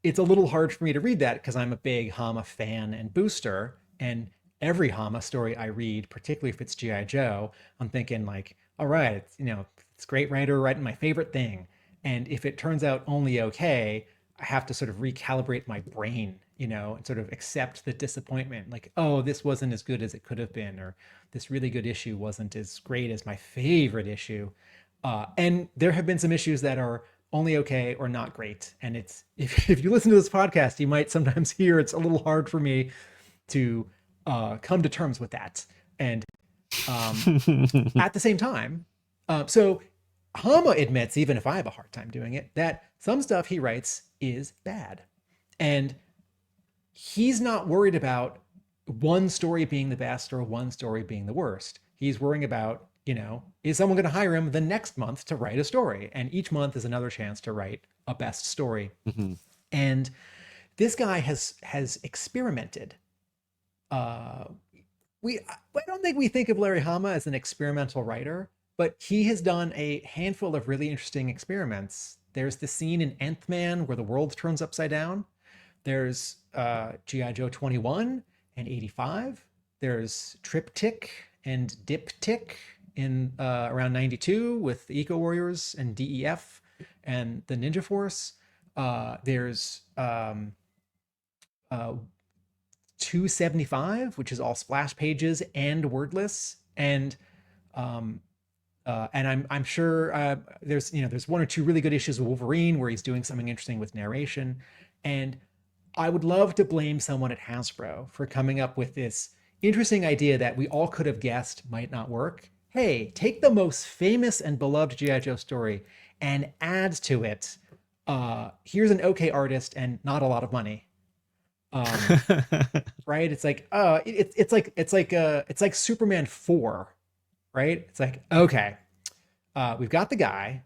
it's a little hard for me to read that because I'm a big Hama fan and booster, and every Hama story I read, particularly if it's G.I. Joe, I'm thinking like, all right, it's great writer writing my favorite thing. And if it turns out only okay, I have to sort of recalibrate my brain, and sort of accept the disappointment. Like, oh, this wasn't as good as it could have been, or this really good issue wasn't as great as my favorite issue. And there have been some issues that are only okay or not great. And it's, if you listen to this podcast, you might sometimes hear it's a little hard for me to come to terms with that. And at the same time, so Hama admits, even if I have a hard time doing it, that some stuff he writes is bad. And he's not worried about one story being the best or one story being the worst. He's worrying about, is someone going to hire him the next month to write a story? And each month is another chance to write a best story. Mm-hmm. And this guy has experimented. I don't think we think of Larry Hama as an experimental writer, but he has done a handful of really interesting experiments. There's the scene in Nth Man where the world turns upside down. There's G.I. Joe 21 and 85. There's Triptych and Diptych in around 92 with the Eco Warriors and DEF and the Ninja Force. There's 275, which is all splash pages and wordless. And I'm sure there's one or two really good issues of Wolverine where he's doing something interesting with narration. And I would love to blame someone at Hasbro for coming up with this interesting idea that we all could have guessed might not work. Hey, take the most famous and beloved G.I. Joe story and add to it, here's an okay artist and not a lot of money. Right? It's like, it's like Superman 4, right? It's like, okay, we've got the guy,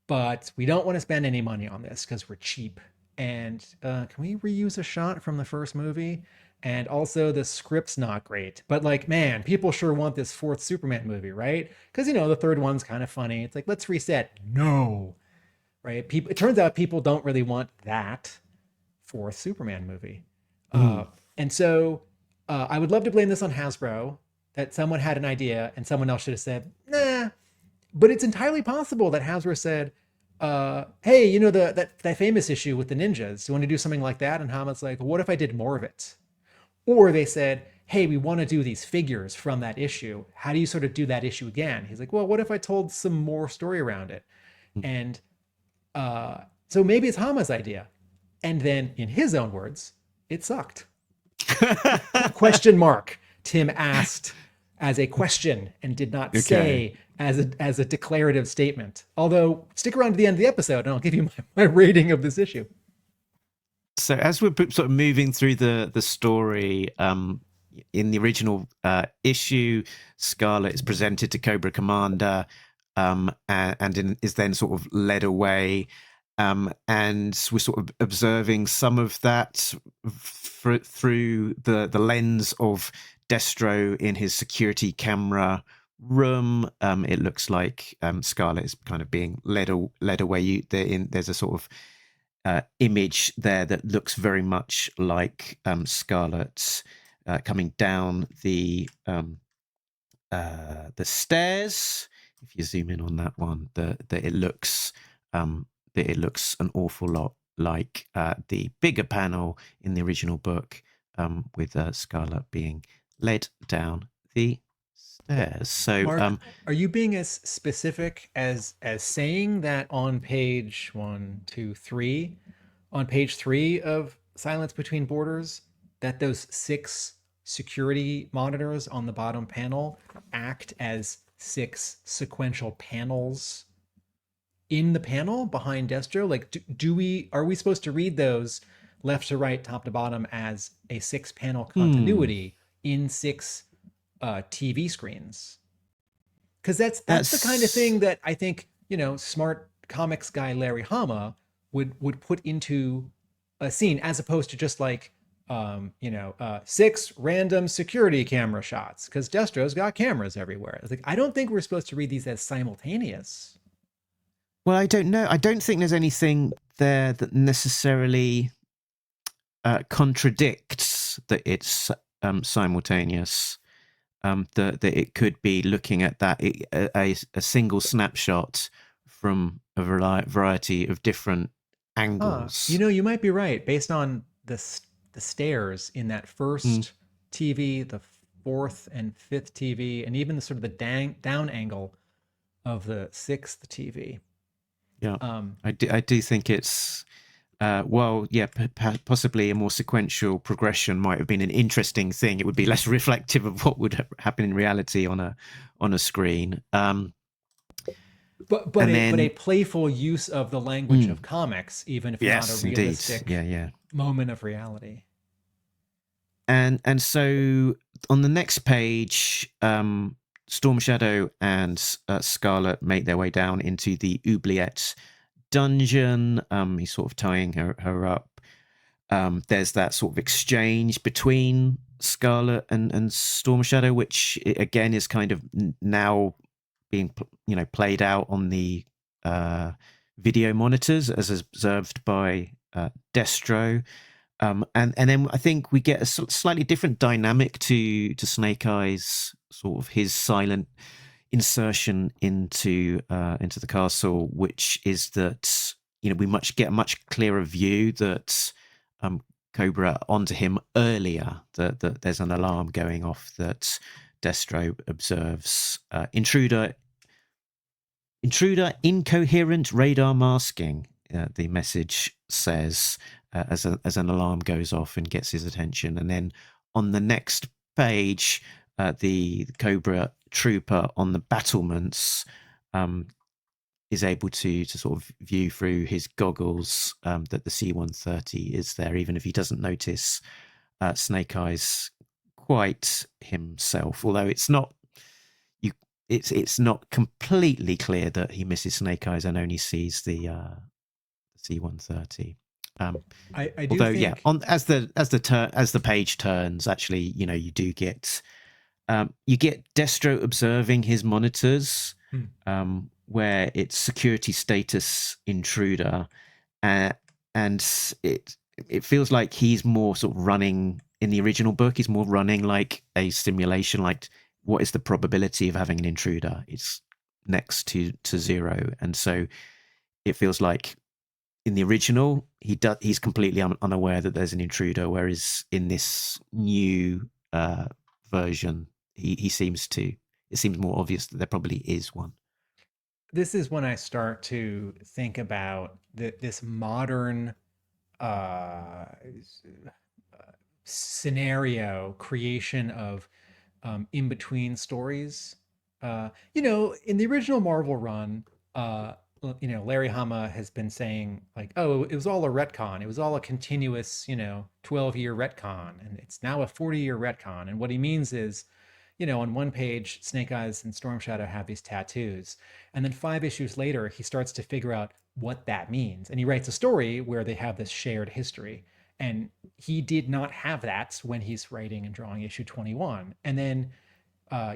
but we don't want to spend any money on this because we're cheap. And can we reuse a shot from the first movie? And also the script's not great, but like, man, people sure want this fourth Superman movie, right? Because, the third one's kind of funny. It's like, let's reset. No, right? It turns out people don't really want that fourth Superman movie. And so I would love to blame this on Hasbro, that someone had an idea and someone else should have said, nah. But it's entirely possible that Hasbro said, hey, that famous issue with the ninjas, you want to do something like that? And Hama's like, what if I did more of it? Or they said, hey, we want to do these figures from that issue. How do you sort of do that issue again? He's like, well, what if I told some more story around it? And so maybe it's Hama's idea. And then in his own words, it sucked. Question mark. Tim asked as a question and did not Okay. say as a declarative statement. Although, stick around to the end of the episode and I'll give you my rating of this issue. So as we're sort of moving through the story, in the original issue, Scarlet is presented to Cobra Commander, is then sort of led away, and we're sort of observing some of that through the lens of Destro in his security camera room. It looks like Scarlet is kind of being led away. There's a sort of image there that looks very much like Scarlet coming down the stairs. If you zoom in on that one, that it looks an awful lot like the bigger panel in the original book, with Scarlet being led down the stairs. So, Mark, are you being as specific as saying that on page 3 of Silence Between Borders, that those 6 security monitors on the bottom panel act as 6 sequential panels in the panel behind Destro? Like, are we supposed to read those left to right, top to bottom as a 6-panel continuity in 6 TV screens? Because that's the kind of thing that I think, smart comics guy Larry Hama would put into a scene, as opposed to just like 6 random security camera shots, because Destro's got cameras everywhere. It's like, I don't think we're supposed to read these as simultaneous. Well, I don't know. I don't think there's anything there that necessarily contradicts that it's simultaneous. That it could be looking at that a single snapshot from a variety of different angles. You might be right, based on the stairs in that first TV, the 4th and 5th TV, and even the sort of the down angle of the 6th TV. Yeah, I do think it's possibly a more sequential progression might have been an interesting thing. It would be less reflective of what would happen in reality on a screen. But a playful use of the language of comics, even if not a realistic moment of reality. And so on the next page, Storm Shadow and Scarlet make their way down into the oubliette dungeon. He's sort of tying her up. There's that sort of exchange between Scarlet and Storm Shadow, which again is kind of now being played out on the video monitors as observed by Destro. And then I think we get a slightly different dynamic to Snake Eyes, sort of his silent insertion into the castle, which is that we get a much clearer view that Cobra onto him earlier. That there's an alarm going off that Destro observes. Intruder, incoherent radar masking. The message says. As an alarm goes off and gets his attention. And then on the next page, the Cobra trooper on the battlements is able to sort of view through his goggles that the C-130 is there, even if he doesn't notice Snake Eyes quite himself. Although it's not completely clear that he misses Snake Eyes and only sees the C-130. I do think... as the page turns, actually, you do get Destro observing his monitors, where it's security status intruder, and it feels like he's more sort of running in the original book. He's more running like a simulation, like what is the probability of having an intruder? It's next to 0, and so it feels like. In the original, he's completely unaware that there's an intruder, whereas in this new version, it seems more obvious that there probably is one. This is when I start to think about this modern scenario creation of in between stories. In the original Marvel run, Larry Hama has been saying like, oh, it was all a retcon. It was all a continuous, 12-year retcon, and it's now a 40-year retcon. And what he means is, on one page, Snake Eyes and Storm Shadow have these tattoos, and then 5 issues later, he starts to figure out what that means, and he writes a story where they have this shared history. And he did not have that when he's writing and drawing issue 21. And then,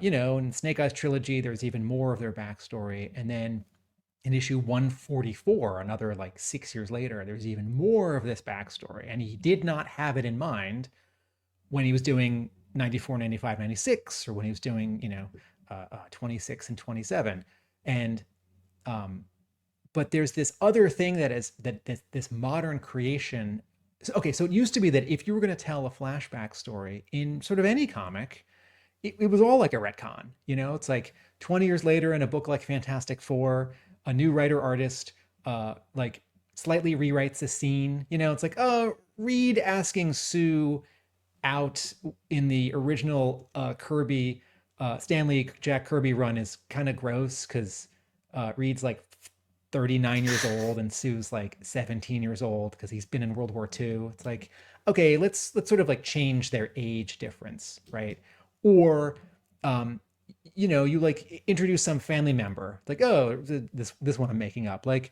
in Snake Eyes trilogy, there's even more of their backstory. And then in issue 144, another like 6 years later, there's even more of this backstory. And he did not have it in mind when he was doing 94, 95, 96, or when he was doing, 26 and 27. And, but there's this other thing this modern creation. Okay, so it used to be that if you were going to tell a flashback story in sort of any comic, it was all like a retcon. It's like 20 years later in a book like Fantastic Four, a new writer artist like slightly rewrites a scene. It's like, oh, Reed asking Sue out in the original Kirby, Stanley Jack Kirby run is kind of gross because Reed's like 39 years old and Sue's like 17 years old because he's been in World War II. It's like, okay, let's sort of like change their age difference, right? Or you like introduce some family member. It's like, oh, this one I'm making up, like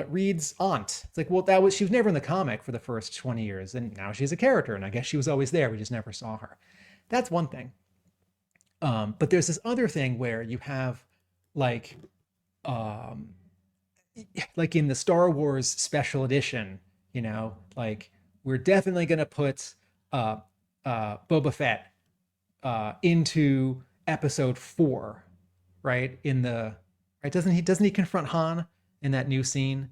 Reed's aunt. It's like, well, she was never in the comic for the first 20 years, and now she's a character, and I guess she was always there, we just never saw her. That's one thing. But there's this other thing where you have like in the Star Wars special edition, like we're definitely going to put Boba Fett into episode 4, right? Doesn't he confront Han in that new scene?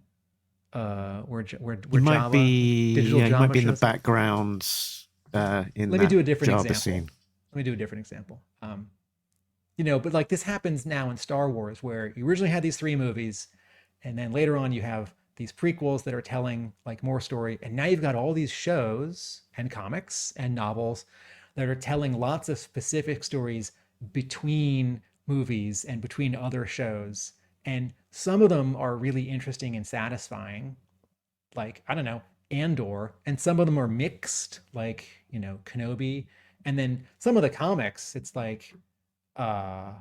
Where he might Java, be, digital he Java might be in the shows up. background. Let me do a different Java example. scene. Let me do a different example. But like this happens now in Star Wars, where you originally had these 3 movies, and then later on you have these prequels that are telling like more story, and now you've got all these shows and comics and novels that are telling lots of specific stories between movies and between other shows. And some of them are really interesting and satisfying, like, I don't know, Andor, and some of them are mixed, like, Kenobi. And then some of the comics, it's like, I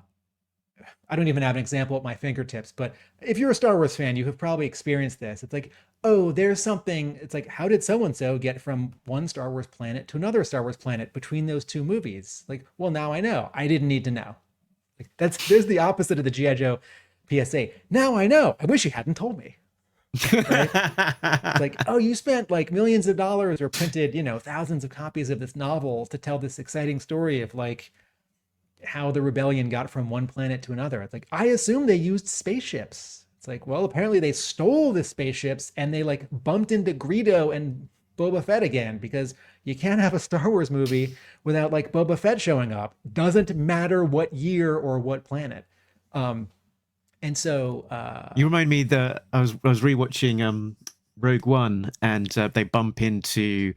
don't even have an example at my fingertips, but if you're a Star Wars fan, you have probably experienced this. It's like, oh, there's something. It's like, how did so-and-so get from one Star Wars planet to another Star Wars planet between those 2 movies? Like, well, now I know. I didn't need to know. Like, there's the opposite of the G.I. Joe PSA. Now I know. I wish you hadn't told me. Right? It's like, oh, you spent like millions of dollars or printed, thousands of copies of this novel to tell this exciting story of like how the rebellion got from one planet to another. It's like, I assume they used spaceships. It's like, well, apparently they stole the spaceships and they like bumped into Greedo and Boba Fett again, because you can't have a Star Wars movie without like Boba Fett showing up. Doesn't matter what year or what planet. And so you remind me that I was rewatching Rogue One, and they bump into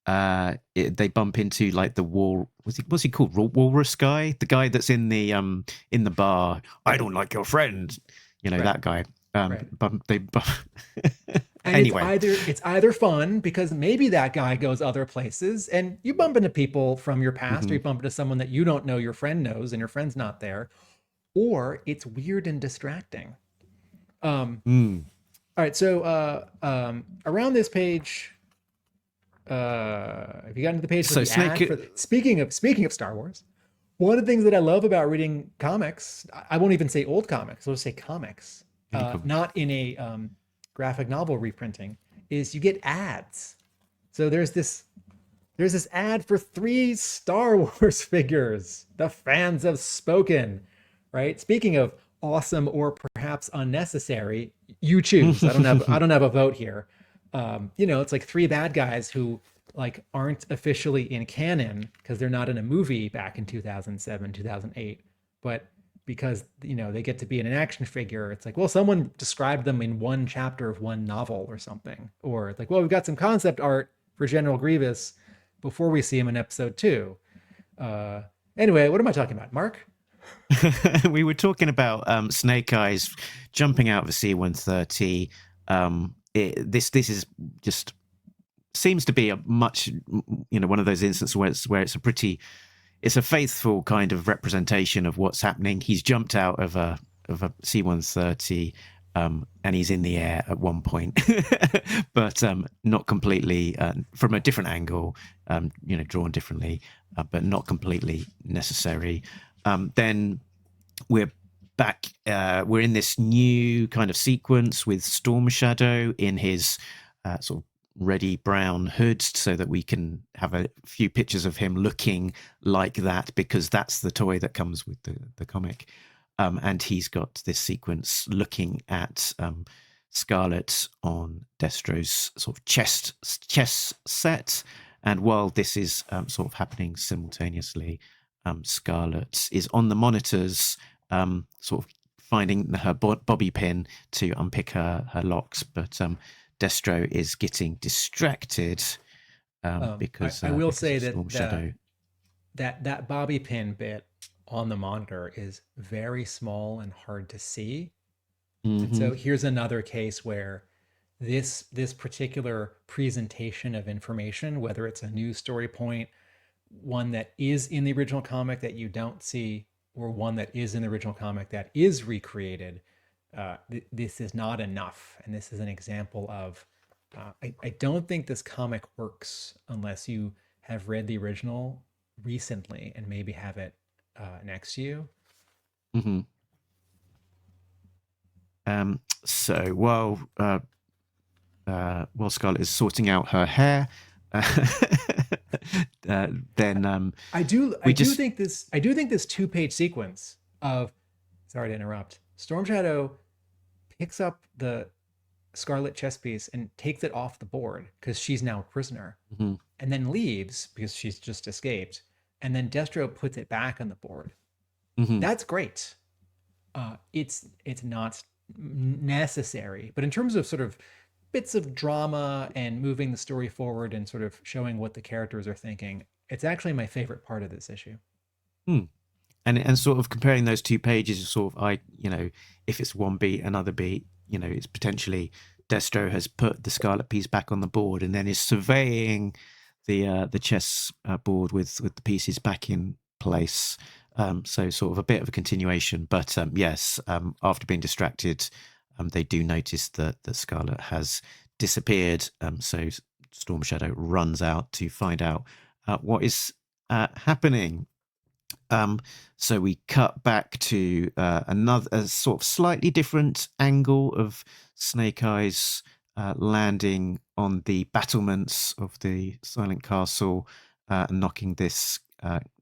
like the wall. What's he called? Walrus guy, the guy that's in the bar. I don't like your friend. Right. That guy. Right. And Anyway, it's either fun because maybe that guy goes other places, and you bump into people from your past, or you bump into someone that you don't know your friend knows, and your friend's not there, or it's weird and distracting. All right, so around this page, have you gotten to the page? So speaking of Star Wars, one of the things that I love about reading comics, I won't even say old comics, I'll just say comics, not in a graphic novel reprinting, is you get ads. So there's this ad for 3 Star Wars figures. The fans have spoken, right? Speaking of awesome or perhaps unnecessary, you choose. I don't have a vote here. It's like 3 bad guys who like aren't officially in canon because they're not in a movie back in 2007, 2008, but because they get to be in an action figure. It's like, well, someone described them in one chapter of one novel or something, or it's like, well, we've got some concept art for General Grievous before we see him in episode 2. Anyway, what am I talking about, Mark? We were talking about Snake Eyes jumping out of a C-130. This is just seems to be a much, one of those instances where it's a faithful kind of representation of what's happening. He's jumped out of a C-130, and he's in the air at one point, but not completely from a different angle, drawn differently, but not completely necessary. Then we're back. We're in this new kind of sequence with Storm Shadow in his sort of reddy brown hood, so that we can have a few pictures of him looking like that, because that's the toy that comes with the comic. And he's got this sequence looking at Scarlet on Destro's sort of chess set. And while this is sort of happening simultaneously, Scarlet is on the monitors, sort of finding her bobby pin to unpick her locks, but Destro is getting distracted because I will because say of Storm Shadow. that bobby pin bit on the monitor is very small and hard to see. And so here's another case where this particular presentation of information, whether it's a new story point, one that is in the original comic that you don't see, or one that is in the original comic that is recreated, this is not enough. And this is an example of, I don't think this comic works unless you have read the original recently and maybe have it next to you. So while Scarlett is sorting out her hair, then I do think this 2-page sequence of, sorry to interrupt, Storm Shadow picks up the Scarlet chess piece and takes it off the board because she's now a prisoner, and then leaves because she's just escaped, and then Destro puts it back on the board. That's great. It's not necessary, but in terms of sort of bits of drama and moving the story forward and sort of showing what the characters are thinking, it's actually my favorite part of this issue. And sort of comparing those 2 pages is sort of, if it's one beat, another beat, it's potentially Destro has put the Scarlet piece back on the board and then is surveying the chess board with the pieces back in place. So sort of a bit of a continuation, but yes, after being distracted, they do notice that Scarlet has disappeared. So Storm Shadow runs out to find out what is happening. So we cut back to a sort of slightly different angle of Snake Eyes landing on the battlements of the Silent Castle, knocking this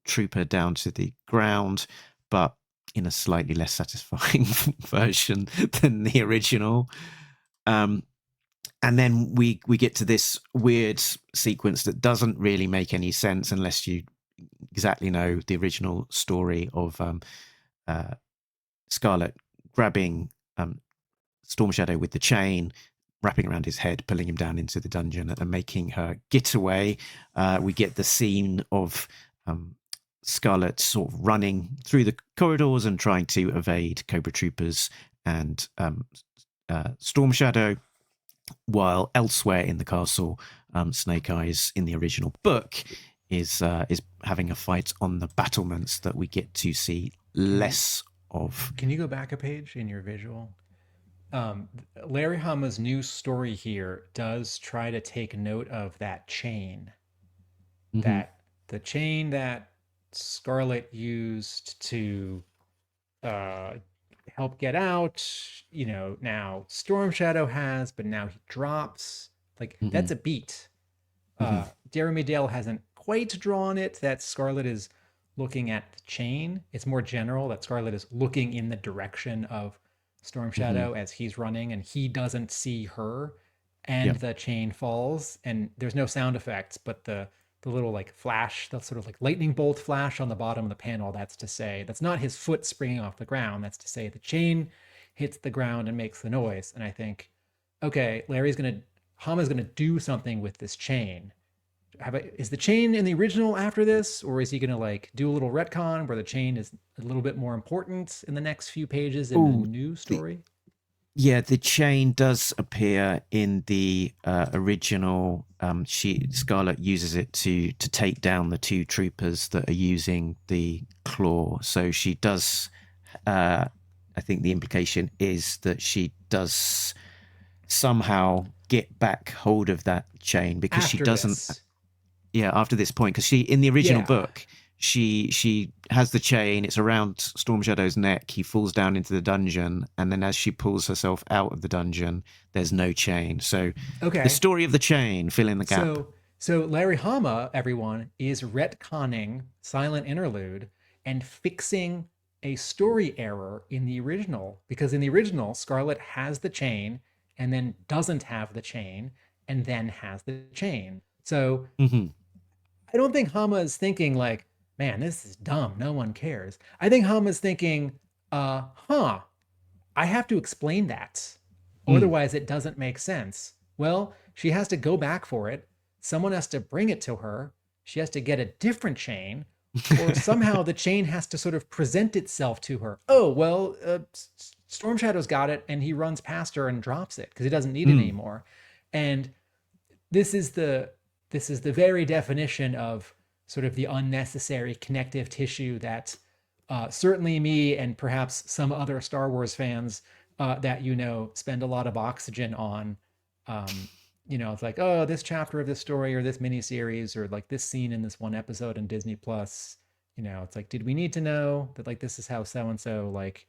trooper down to the ground, but in a slightly less satisfying version than the original. And then we get to this weird sequence that doesn't really make any sense unless you exactly know the original story of Scarlet grabbing Storm Shadow with the chain, wrapping around his head, pulling him down into the dungeon, and making her get away. We get the scene of Scarlet sort of running through the corridors and trying to evade Cobra Troopers and Storm Shadow, while elsewhere in the castle, Snake Eyes in the original book is having a fight on the battlements that we get to see less of. Can you go back a page in your visual? Larry Hama's new story here does try to take note of that chain, that the chain that Scarlet used to help get out, now Storm Shadow has, but now he drops. Like, that's a beat. Jeremy Dale hasn't quite drawn it that Scarlet is looking at the chain. It's more general that Scarlet is looking in the direction of Storm Shadow as he's running, and he doesn't see her, and the chain falls, and there's no sound effects, but the little like flash, that sort of like lightning bolt flash on the bottom of the panel, that's to say that's not his foot springing off the ground. That's to say the chain hits the ground and makes the noise. And I think, okay, Hama's gonna do something with this chain. is the chain in the original after this, or is he going to like do a little retcon where the chain is a little bit more important in the next few pages in the Oh, new story? the chain does appear in the original. Scarlet uses it to take down the two troopers that are using the claw. So she does. I think the implication is that she does somehow get back hold of that chain because she After doesn't. this. Yeah, after this point, because she in the original Yeah. book, she has the chain. It's around Storm Shadow's neck. He falls down into the dungeon, and then as she pulls herself out of the dungeon, there's no chain. So, Okay. the story of the chain, fill in the gap. So Larry Hama, everyone, is retconning Silent Interlude and fixing a story error in the original, because in the original, Scarlet has the chain and then doesn't have the chain and then has the chain. So Hmm. I don't think Hama is thinking like, man, this is dumb. No one cares. I think Hama is thinking, I have to explain that. Otherwise, it doesn't make sense. Well, she has to go back for it. Someone has to bring it to her. She has to get a different chain, or somehow the chain has to sort of present itself to her. Oh, well, Storm Shadow's got it, and he runs past her and drops it because he doesn't need it anymore. And this is the very definition of sort of the unnecessary connective tissue that certainly me and perhaps some other Star Wars fans that spend a lot of oxygen on. It's like, oh, this chapter of this story or this miniseries or like this scene in this one episode in Disney Plus. It's like, did we need to know that like this is how so and so like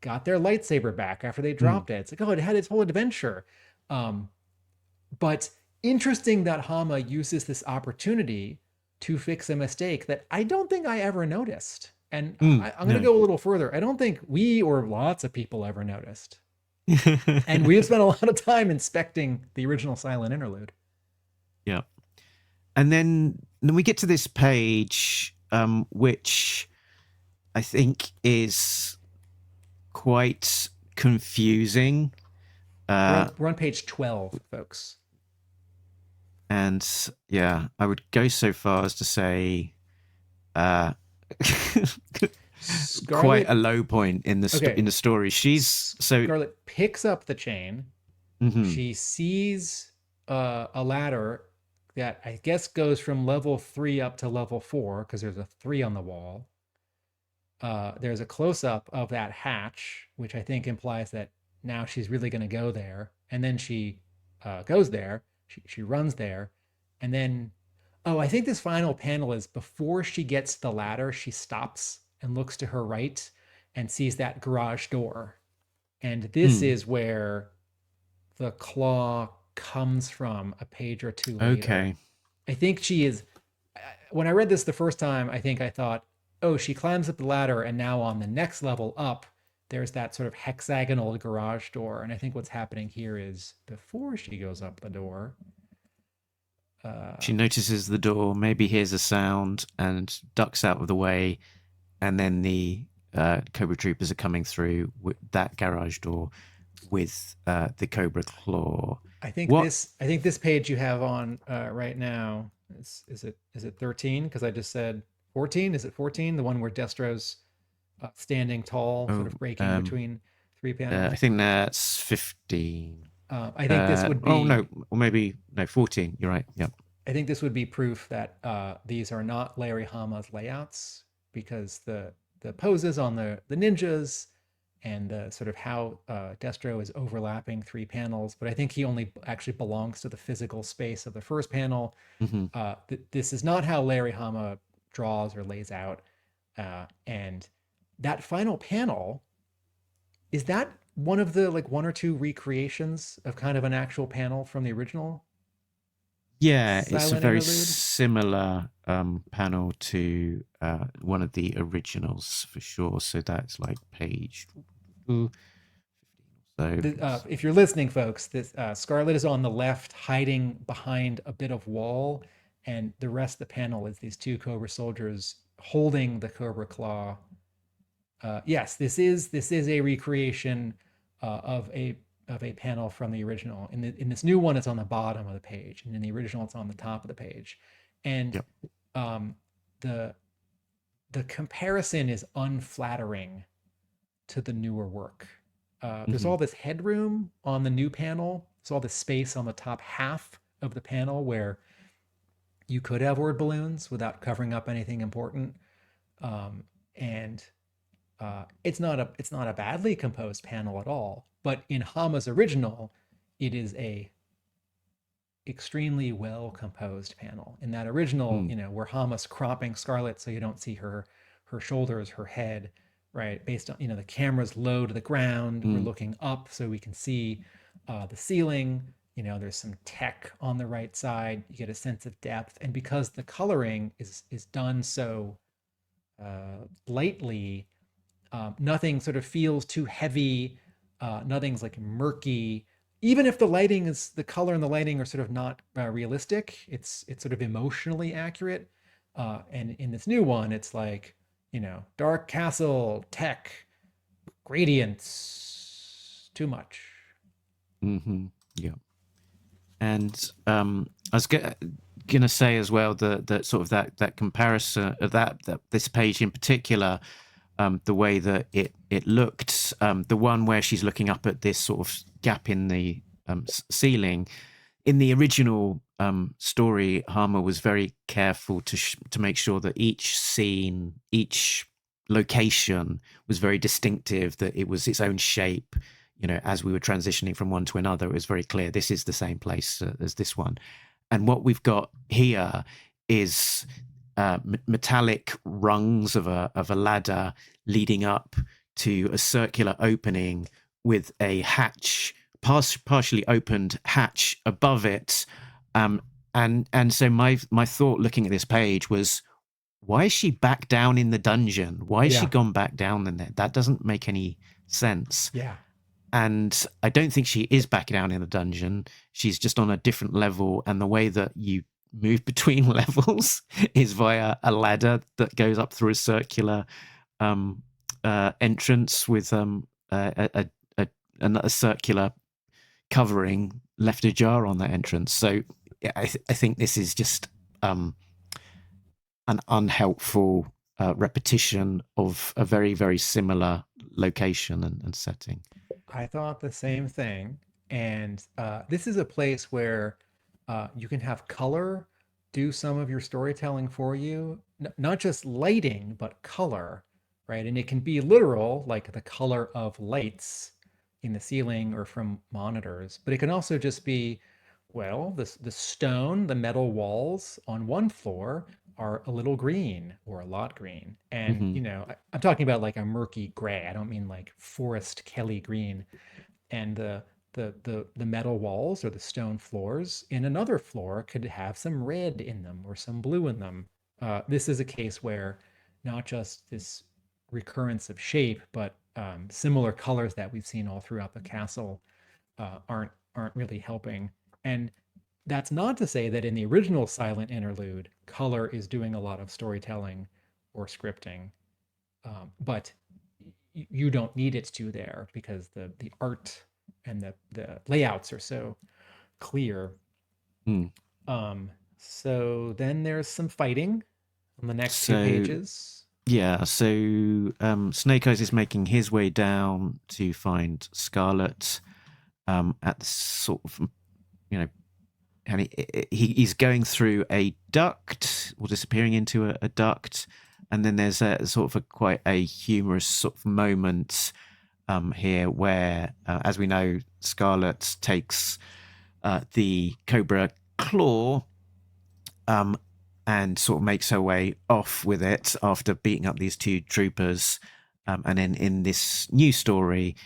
got their lightsaber back after they dropped it? It's like, oh, it had its whole adventure. But interesting that Hama uses this opportunity to fix a mistake that I don't think I ever noticed. And I'm going to go a little further. I don't think we or lots of people ever noticed. And we have spent a lot of time inspecting the original Silent Interlude. Yeah. And then we get to this page, which I think is quite confusing. We're on page 12, folks. And yeah, I would go so far as to say quite a low point in the in the story. Scarlet picks up the chain. Mm-hmm. She sees a ladder that I guess goes from level 3 up to level 4 because there's a 3 on the wall. There's a close-up of that hatch, which I think implies that now she's really going to go there. And then she goes there. She runs there. And then, I think this final panel is before she gets to the ladder, she stops and looks to her right and sees that garage door. And this is where the claw comes from a page or two later. Okay. I think she is, when I read this the first time, I thought, oh, she climbs up the ladder and now on the next level up, there's that sort of hexagonal garage door. And I think what's happening here is before she goes up the door, she notices the door, maybe hears a sound and ducks out of the way. And then the Cobra Troopers are coming through with that garage door with the Cobra Claw. I think this page you have on right now is it 13? Because I just said 14. Is it 14? The one where Destro's standing tall, sort of breaking between 3 panels. I think that's 15. I think this would be. Oh no, or maybe no, 14. You're right. Yep. I think this would be proof that these are not Larry Hama's layouts, because the poses on the ninjas and sort of how Destro is overlapping 3 panels, but I think he only actually belongs to the physical space of the first panel. Mm-hmm. This is not how Larry Hama draws or lays out. And that final panel, is that one of the like 1 or 2 recreations of kind of an actual panel from the original? Yeah, it's a Silent very Interlude? similar panel to one of the originals for sure. So that's like page 15 or so. If you're listening, folks, this Scarlet is on the left, hiding behind a bit of wall, and the rest of the panel is these 2 Cobra soldiers holding the Cobra Claw. Yes, this is a recreation of a of a panel from the original. In this new one, it's on the bottom of the page, and in the original, it's on the top of the page. And Yep. the comparison is unflattering to the newer work. There's all this headroom on the new panel. There's all this space on the top half of the panel where you could have word balloons without covering up anything important. And it's not a badly composed panel at all. But in Hama's original, it is a extremely well composed panel. In that original, where Hama's cropping Scarlet so you don't see her shoulders, her head, right? Based on, the camera's low to the ground. We're looking up so we can see the ceiling. There's some tech on the right side. You get a sense of depth. And because the coloring is done so lightly, nothing sort of feels too heavy. Nothing's like murky. Even if the color and the lighting are sort of not realistic, it's sort of emotionally accurate. And in this new one, it's like, dark castle, tech, gradients, too much. Yeah. And I was gonna say as well that sort of that comparison of that this page in particular, the way that it looked, the one where she's looking up at this sort of gap in the ceiling. In the original story, Hama was very careful to make sure that each scene, each location was very distinctive, that it was its own shape. As we were transitioning from one to another, it was very clear this is the same place as this one. And what we've got here is metallic rungs of a ladder leading up to a circular opening with a hatch, partially opened hatch above it. And so my thought looking at this page was, why is she back down in the dungeon? Why has she gone back down in there? That doesn't make any sense. Yeah. And I don't think she is back down in the dungeon. She's just on a different level. And the way that you move between levels is via a ladder that goes up through a circular entrance with a circular covering left ajar on that entrance. So I think this is just an unhelpful repetition of a very, very similar location and setting. I thought the same thing. And this is a place where you can have color do some of your storytelling for you, not just lighting, but color, right? And it can be literal, like the color of lights in the ceiling or from monitors, but it can also just be, well, the stone, the metal walls on one floor are a little green or a lot green. And, I'm talking about like a murky gray. I don't mean like Forest Kelly green. And the metal walls or the stone floors in another floor could have some red in them or some blue in them. This is a case where not just this recurrence of shape, but similar colors that we've seen all throughout the castle aren't really helping. And that's not to say that in the original silent interlude, color is doing a lot of storytelling or scripting, but you don't need it to there because the art and the layouts are so clear. So then there's some fighting on the next 2 pages. Yeah, so Snake Eyes is making his way down to find Scarlet at the sort of, and he's going through a duct or disappearing into a duct. And then there's a sort of quite a humorous sort of moment here where, as we know, Scarlet takes the Cobra Claw and sort of makes her way off with it after beating up these 2 troopers. And then in this new story,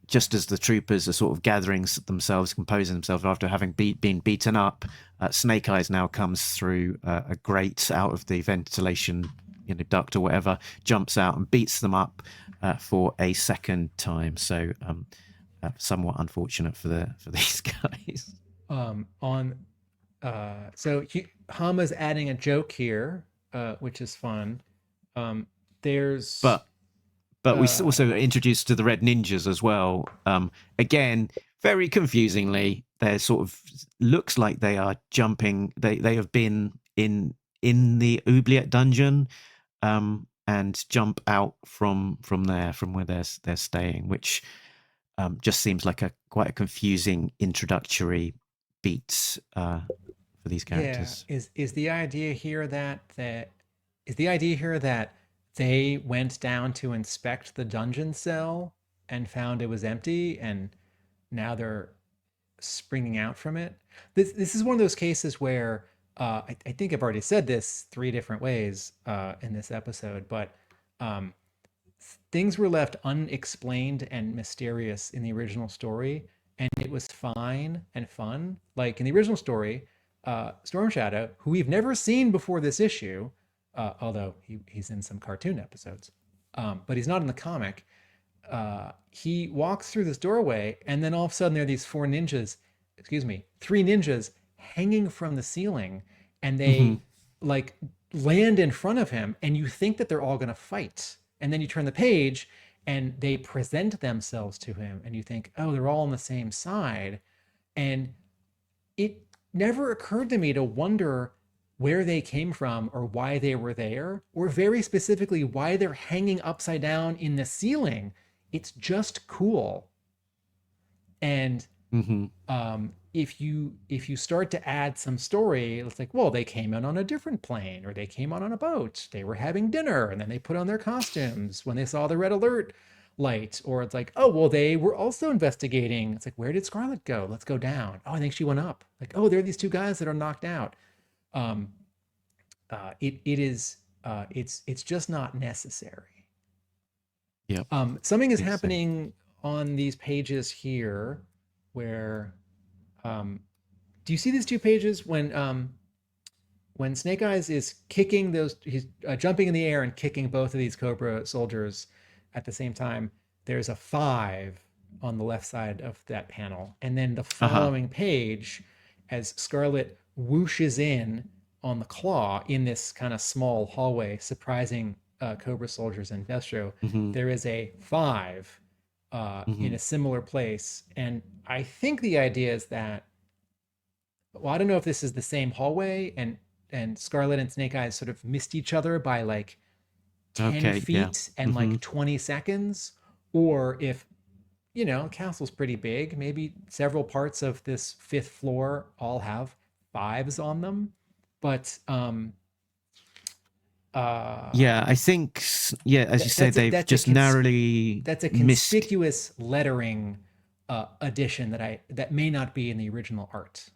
just as the troopers are sort of gathering themselves, composing themselves after having been beaten up, Snake Eyes now comes through a grate out of the ventilation duct or whatever, jumps out and beats them up for a second time. So somewhat unfortunate for these guys. So Hama's adding a joke here, which is fun. But we also introduced to the Red Ninjas as well. Again, very confusingly, they're sort of looks like they are jumping. They have been in the oubliette dungeon, and jump out from there, from where they're staying, which just seems like quite a confusing introductory beat for these characters. Yeah. Is the idea here that they went down to inspect the dungeon cell and found it was empty, and now they're springing out from it? This is one of those cases where I think I've already said this three different ways in this episode, but um, things were left unexplained and mysterious in the original story, and it was fine and fun. Like in the original story, Storm Shadow, who we've never seen before this issue, although he's in some cartoon episodes, but he's not in the comic. He walks through this doorway, and then all of a sudden there are these three ninjas hanging from the ceiling, and they like land in front of him, and you think that they're all going to fight. And then you turn the page and they present themselves to him, and you think, oh, they're all on the same side. And it never occurred to me to wonder where they came from or why they were there, or very specifically why they're hanging upside down in the ceiling. It's just cool. And if you start to add some story, it's like, well, they came in on a different plane, or they came on a boat, they were having dinner, and then they put on their costumes when they saw the red alert light. Or it's like, oh, well, they were also investigating. It's like, where did Scarlet go? Let's go down. Oh, I think she went up. Like, oh, there are these two guys that are knocked out. It's just not necessary. Yeah. Something is happening on these pages here where do you see these two pages when Snake Eyes is kicking he's jumping in the air and kicking both of these Cobra soldiers at the same time? There's a 5 on the left side of that panel, and then the following page, as Scarlet whooshes in on the claw in this kind of small hallway, surprising Cobra soldiers and Destro, there is a 5 in a similar place. And I think the idea is that, well, I don't know if this is the same hallway, and Scarlet and Snake Eyes sort of missed each other by like 10 feet and like 20 seconds, or if, the castle's pretty big, maybe several parts of this 5th floor all have 5s on them. But I think, as you say, they've just narrowly that's a conspicuous lettering addition that may not be in the original art.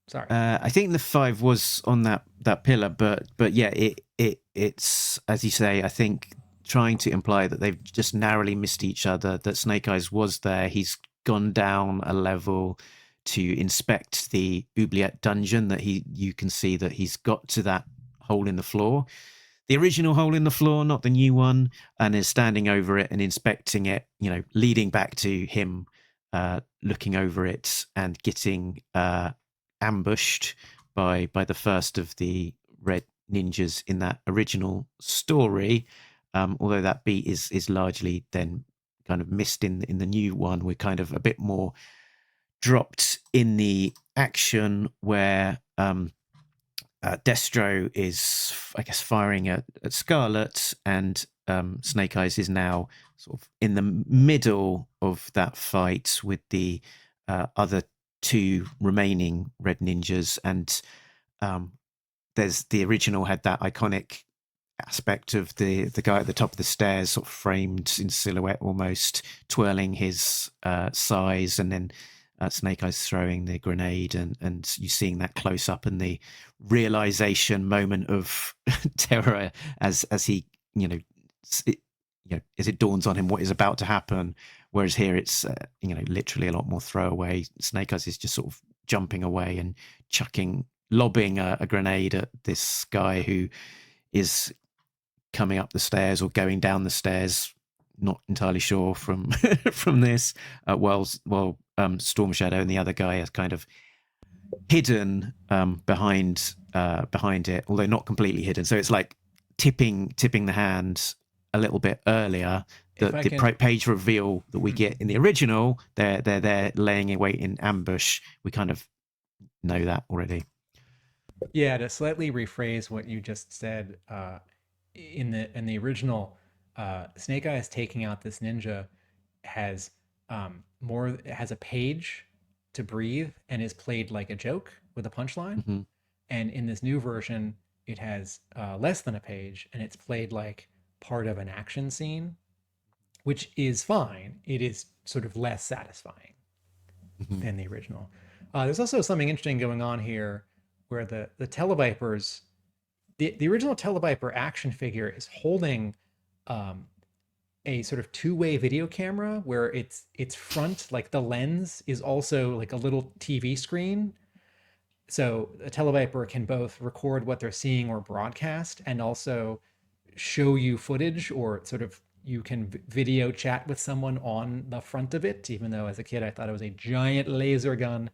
Sorry. I think the 5 was on that pillar, but yeah, it's, as you say, I think trying to imply that they've just narrowly missed each other, that Snake Eyes was there. He's gone down a level to inspect the oubliette dungeon, that you can see that he's got to that hole in the floor, the original hole in the floor, not the new one, and is standing over it and inspecting it, leading back to him looking over it and getting ambushed by the first of the red ninjas in that original story. Although that beat is largely then kind of missed in the new one. We're kind of a bit more dropped in the action where Destro is, I guess, firing at Scarlet, and Snake Eyes is now sort of in the middle of that fight with the other 2 remaining red ninjas. And there's the original had that iconic aspect of the guy at the top of the stairs, sort of framed in silhouette almost, twirling his size, and then Snake Eyes throwing the grenade, and you seeing that close up, and the realization moment of terror as he as it dawns on him what is about to happen. Whereas here it's literally a lot more throwaway. Snake Eyes is just sort of jumping away and lobbing a grenade at this guy who is coming up the stairs or going down the stairs, not entirely sure from this, while Storm Shadow and the other guy are kind of hidden behind it, although not completely hidden. So it's like tipping the hand a little bit earlier, if I can... page reveal that we get in the original, they're laying in wait in ambush. We kind of know that already. Yeah, to slightly rephrase what you just said, in the original, Snake Eyes taking out this ninja has has a page to breathe and is played like a joke with a punchline. Mm-hmm. And in this new version, it has less than a page and it's played like part of an action scene, which is fine. It is sort of less satisfying than the original. There's also something interesting going on here where the Televipers, the original Televiper action figure is holding a sort of two-way video camera where its front, like the lens, is also like a little TV screen. So a Televiper can both record what they're seeing or broadcast and also show you footage, or sort of you can video chat with someone on the front of it, even though as a kid I thought it was a giant laser gun.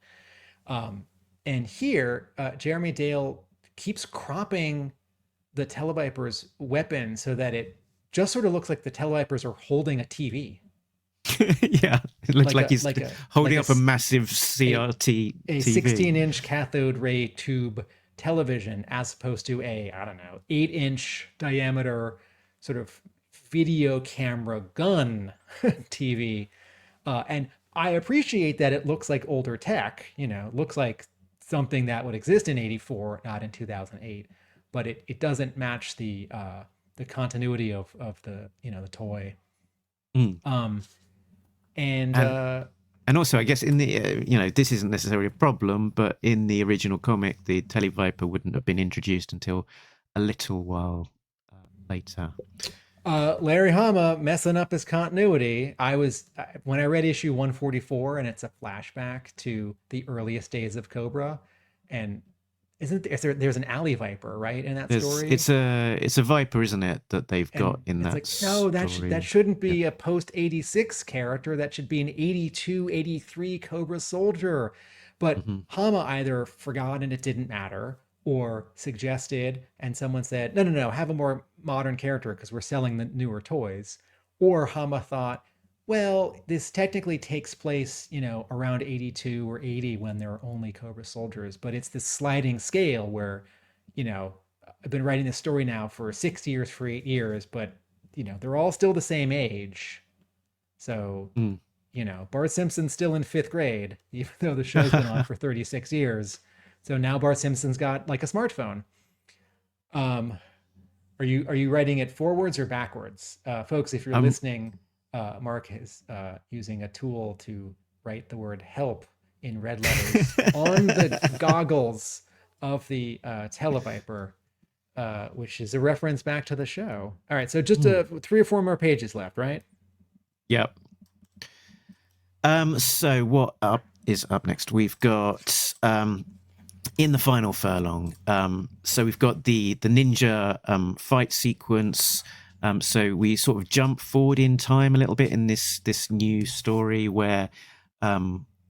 And here, Jeremy Dale keeps cropping the Televiper's weapon so that it just sort of looks like the Televipers are holding a TV. Yeah, it looks like he's holding up a massive CRT a TV. 16-inch cathode ray tube television, as opposed to a, I don't know, 8-inch diameter sort of video camera gun TV. And I appreciate that it looks like older tech, it looks like something that would exist in 84, not in 2008, but it doesn't match the continuity of the, the toy. And also, I guess in the this isn't necessarily a problem, but in the original comic, the Televiper wouldn't have been introduced until a little while later. Larry Hama messing up his continuity. When I read issue 144, and it's a flashback to the earliest days of Cobra, and there's an alley viper, right, in that story? It's a viper, isn't it, that they've got in that story? No, that shouldn't be a post 86 character. That should be an 82, 83 Cobra soldier. But Hama either forgot and it didn't matter, or suggested and someone said, no, have a more modern character because we're selling the newer toys. Or Hama thought, well, this technically takes place, around 82 or 80 when there are only Cobra soldiers, but it's this sliding scale where, I've been writing this story now for 6 years, for 8 years, but, they're all still the same age. So, Bart Simpson's still in 5th grade, even though the show's been on for 36 years. So now Bart Simpson's got like a smartphone. Are you writing it forwards or backwards? Folks, if you're listening, Mark is using a tool to write the word help in red letters on the goggles of the Televiper, which is a reference back to the show. All right, so just 3 or 4 more pages left, right? Yep. So what is up next? We've got in the final furlong. So we've got the ninja fight sequence. So we sort of jump forward in time a little bit in this new story where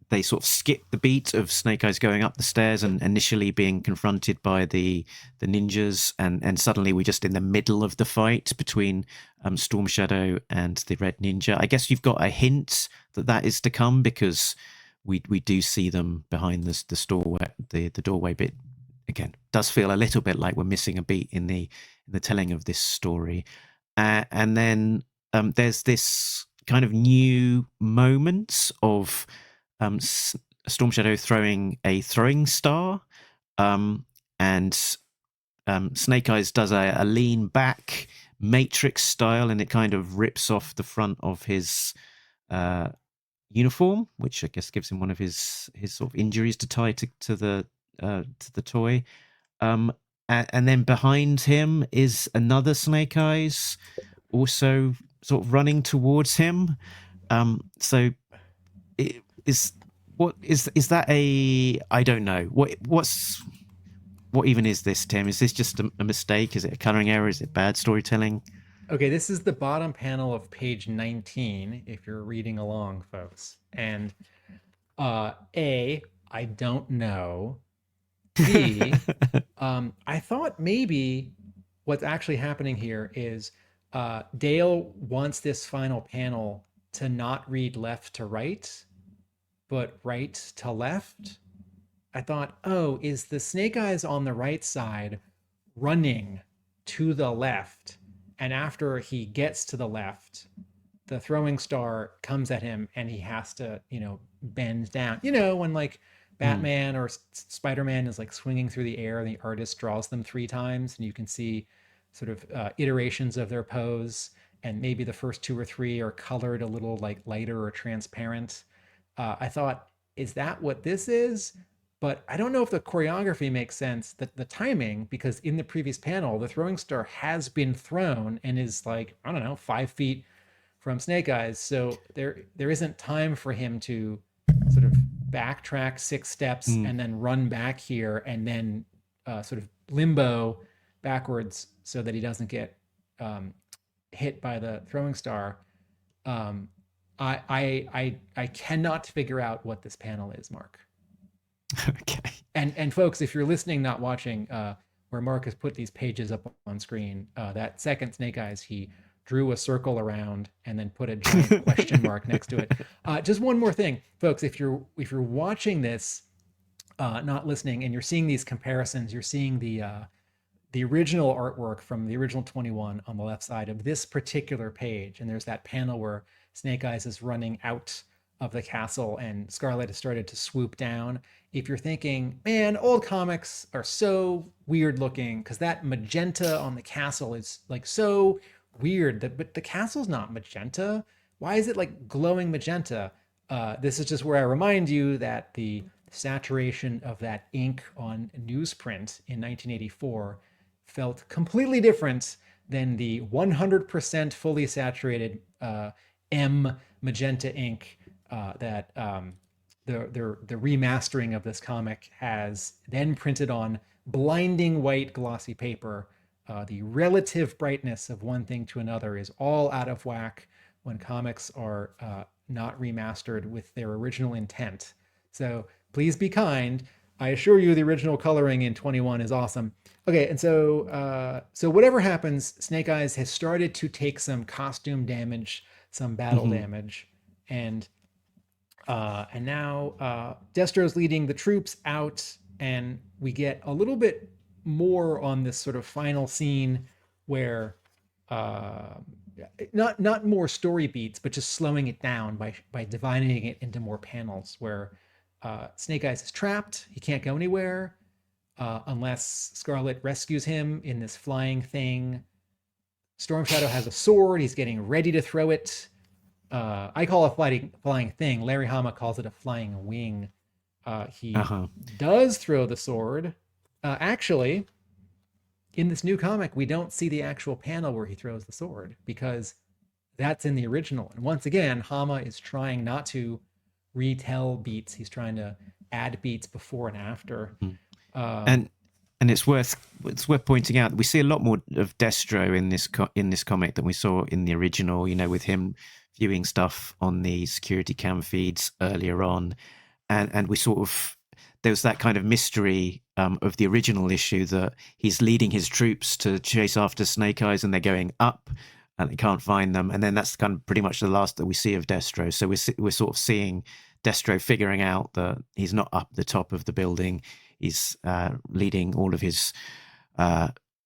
they sort of skip the beat of Snake Eyes going up the stairs and initially being confronted by the ninjas, and suddenly we're just in the middle of the fight between Storm Shadow and the Red Ninja. I guess you've got a hint that is to come, because we do see them behind the doorway bit. Again, does feel a little bit like we're missing a beat in the telling of this story. And then there's this kind of new moment of Storm Shadow throwing a throwing star, and Snake Eyes does a lean back Matrix style, and it kind of rips off the front of his uniform, which I guess gives him one of his sort of injuries to tie to the toy. And then behind him is another Snake Eyes, also sort of running towards him. So is that a, I don't know, what even is this, Tim? Is this just a mistake? Is it a coloring error? Is it bad storytelling? Okay, this is the bottom panel of page 19, if you're reading along, folks. And A, I don't know. B, I thought maybe what's actually happening here is Dale wants this final panel to not read left to right, but right to left. I thought, oh, is the Snake Eyes on the right side running to the left? And after he gets to the left, the throwing star comes at him and he has to, bend down. When like Batman or Spider-Man is like swinging through the air and the artist draws them 3 times and you can see sort of iterations of their pose. And maybe the first 2 or 3 are colored a little like lighter or transparent. I thought, is that what this is? But I don't know if the choreography makes sense, that the timing, because in the previous panel, the throwing star has been thrown and is like, I don't know, 5 feet from Snake Eyes. So there isn't time for him to sort of backtrack 6 steps and then run back here and then sort of limbo backwards so that he doesn't get hit by the throwing star. I cannot figure out what this panel is, Mark. Okay. And folks, if you're listening, not watching, where Mark has put these pages up on screen, that second Snake Eyes, he drew a circle around and then put a giant question mark next to it. Just one more thing, folks, if you're watching this, not listening, and you're seeing these comparisons, you're seeing the original artwork from the original 21 on the left side of this particular page, and there's that panel where Snake Eyes is running out of the castle and Scarlet has started to swoop down. If you're thinking, man, old comics are so weird looking because that magenta on the castle is like so weird, but the castle's not magenta. Why is it like glowing magenta? This is just where I remind you that the saturation of that ink on newsprint in 1984 felt completely different than the 100% fully saturated M magenta ink that the remastering of this comic has then printed on blinding white glossy paper. The relative brightness of one thing to another is all out of whack when comics are not remastered with their original intent. So please be kind. I assure you the original coloring in 21 is awesome. Okay, and so whatever happens, Snake Eyes has started to take some costume damage, some battle damage, and now Destro's leading the troops out, and we get a little bit more on this sort of final scene where not more story beats, but just slowing it down by dividing it into more panels where Snake Eyes is trapped. He can't go anywhere unless Scarlet rescues him in this flying thing. Storm Shadow has a sword. He's getting ready to throw it. I call it a flying thing. Larry Hama calls it a flying wing. He does throw the sword. Actually, in this new comic, we don't see the actual panel where he throws the sword because that's in the original. And once again, Hama is trying not to retell beats. He's trying to add beats before and after. And it's worth pointing out that we see a lot more of Destro in this comic than we saw in the original. With him viewing stuff on the security cam feeds earlier on, and we sort of, there's that kind of mystery of the original issue that he's leading his troops to chase after Snake Eyes and they're going up and they can't find them, and then that's kind of pretty much the last that we see of Destro. So we're sort of seeing Destro figuring out that he's not up the top of the building. He's leading all of his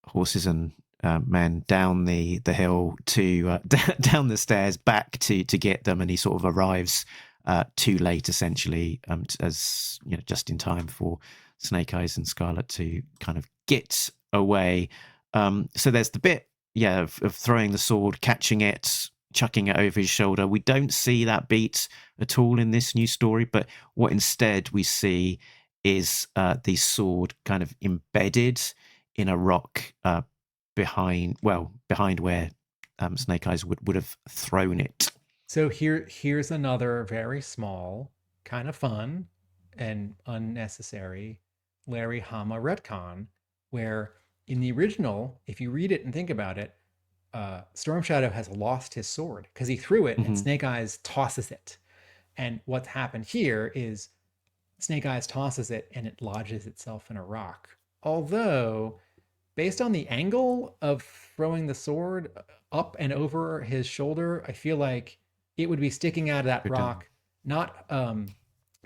horses and men down the hill to down the stairs back to get them, and he sort of arrives too late, essentially, as just in time for Snake Eyes and Scarlet to kind of get away. So there's the bit, of throwing the sword, catching it, chucking it over his shoulder. We don't see that beat at all in this new story, but what instead we see is the sword kind of embedded in a rock behind where Snake Eyes would have thrown it. So here's another very small, kind of fun and unnecessary Larry Hama retcon, where in the original, if you read it and think about it, Storm Shadow has lost his sword because he threw it and Snake Eyes tosses it. And what's happened here is Snake Eyes tosses it and it lodges itself in a rock. Although, based on the angle of throwing the sword, up and over his shoulder, I feel like it would be sticking out of that Go down. rock, not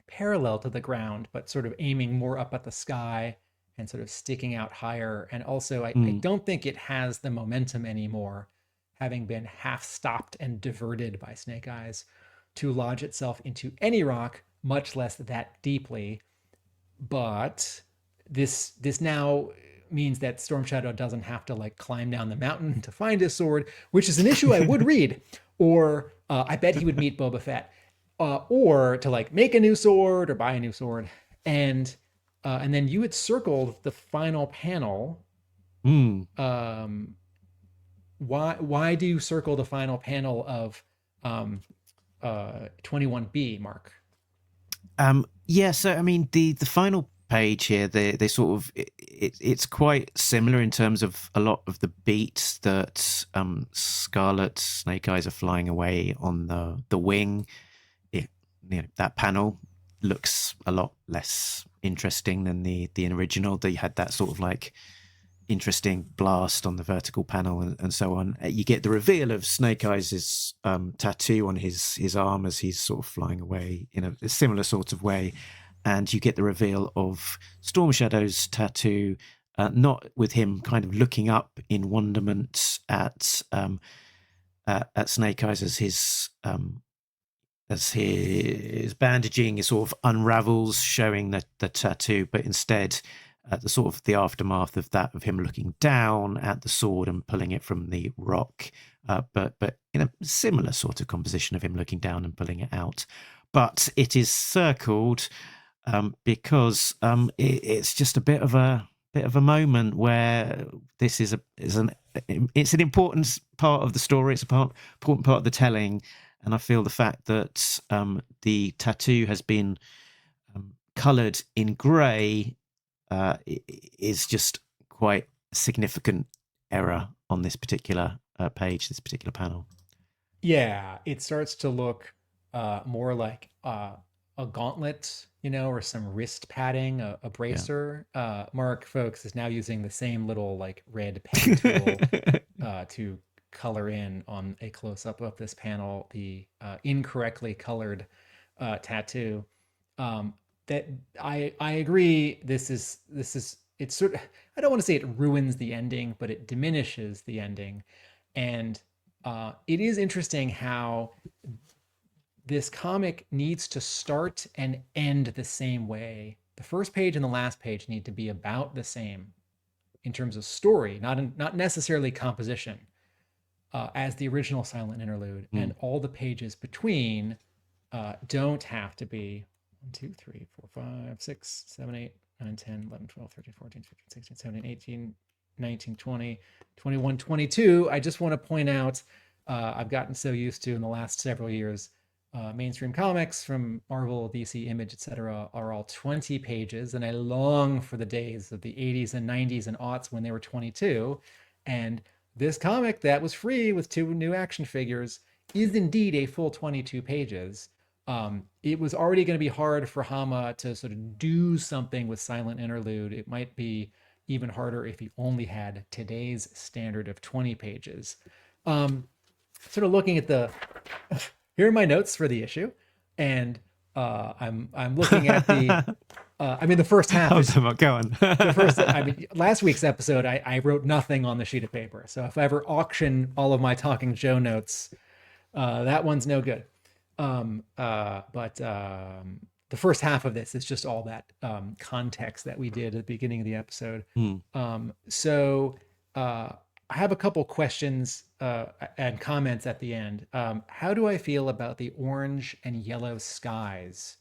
parallel to the ground, but sort of aiming more up at the sky and sort of sticking out higher. And also, I don't think it has the momentum anymore, having been half stopped and diverted by Snake Eyes, to lodge itself into any rock, much less that deeply. But this now means that Storm Shadow doesn't have to like climb down the mountain to find his sword, which is an issue I would read. Or I bet he would meet Boba Fett, or to like make a new sword or buy a new sword. And then you had circled the final panel. Why do you circle the final panel of 21B, Mark? Yeah, so I mean the final page here, they sort of it's quite similar in terms of a lot of the beats that Scarlet Snake Eyes are flying away on the wing. That panel looks a lot less interesting than the original. They had that sort of like interesting blast on the vertical panel and so on. You get the reveal of Snake Eyes' tattoo on his arm as he's sort of flying away in a similar sort of way, and you get the reveal of Storm Shadow's tattoo, not with him kind of looking up in wonderment at Snake Eyes as his bandaging is sort of unravels, showing the tattoo, but instead the sort of the aftermath of that, of him looking down at the sword and pulling it from the rock, but in a similar sort of composition of him looking down and pulling it out. But it is circled because it's just a bit of a moment where this is an important part of the story. It's an important part of the telling, and I feel the fact that the tattoo has been coloured in grey is just quite a significant error on this particular page, this particular panel. Yeah, it starts to look more like a gauntlet, or some wrist padding, a bracer. Yeah. Mark, folks, is now using the same little like red pen tool to color in on a close-up of this panel the incorrectly colored tattoo. That I agree. This is it's sort of, I don't want to say it ruins the ending, but it diminishes the ending. And it is interesting how this comic needs to start and end the same way. The first page and the last page need to be about the same in terms of story, not necessarily composition, as the original Silent Interlude. And all the pages between don't have to be 1, 2, 3, 4, 5, 6, 7, 8, 9, 10, 11, 12, 13, 14, 15, 16, 17, 18, 19, 20, 21, 22. I just want to point out, I've gotten so used to in the last several years, mainstream comics from Marvel, DC, Image, etc. are all 20 pages, and I long for the days of the 80s and 90s and aughts when they were 22. And this comic that was free with 2 new action figures is indeed a full 22 pages. It was already going to be hard for Hama to sort of do something with Silent Interlude. It might be even harder if he only had today's standard of 20 pages. Sort of looking at here are my notes for the issue, and I'm looking at the the first half is go on. Last week's episode I wrote nothing on the sheet of paper, so if I ever auction all of my Talking Joe notes, that one's no good. But the first half of this is just all that context that we did at the beginning of the episode. So I have a couple questions and comments at the end. How do I feel about the orange and yellow skies?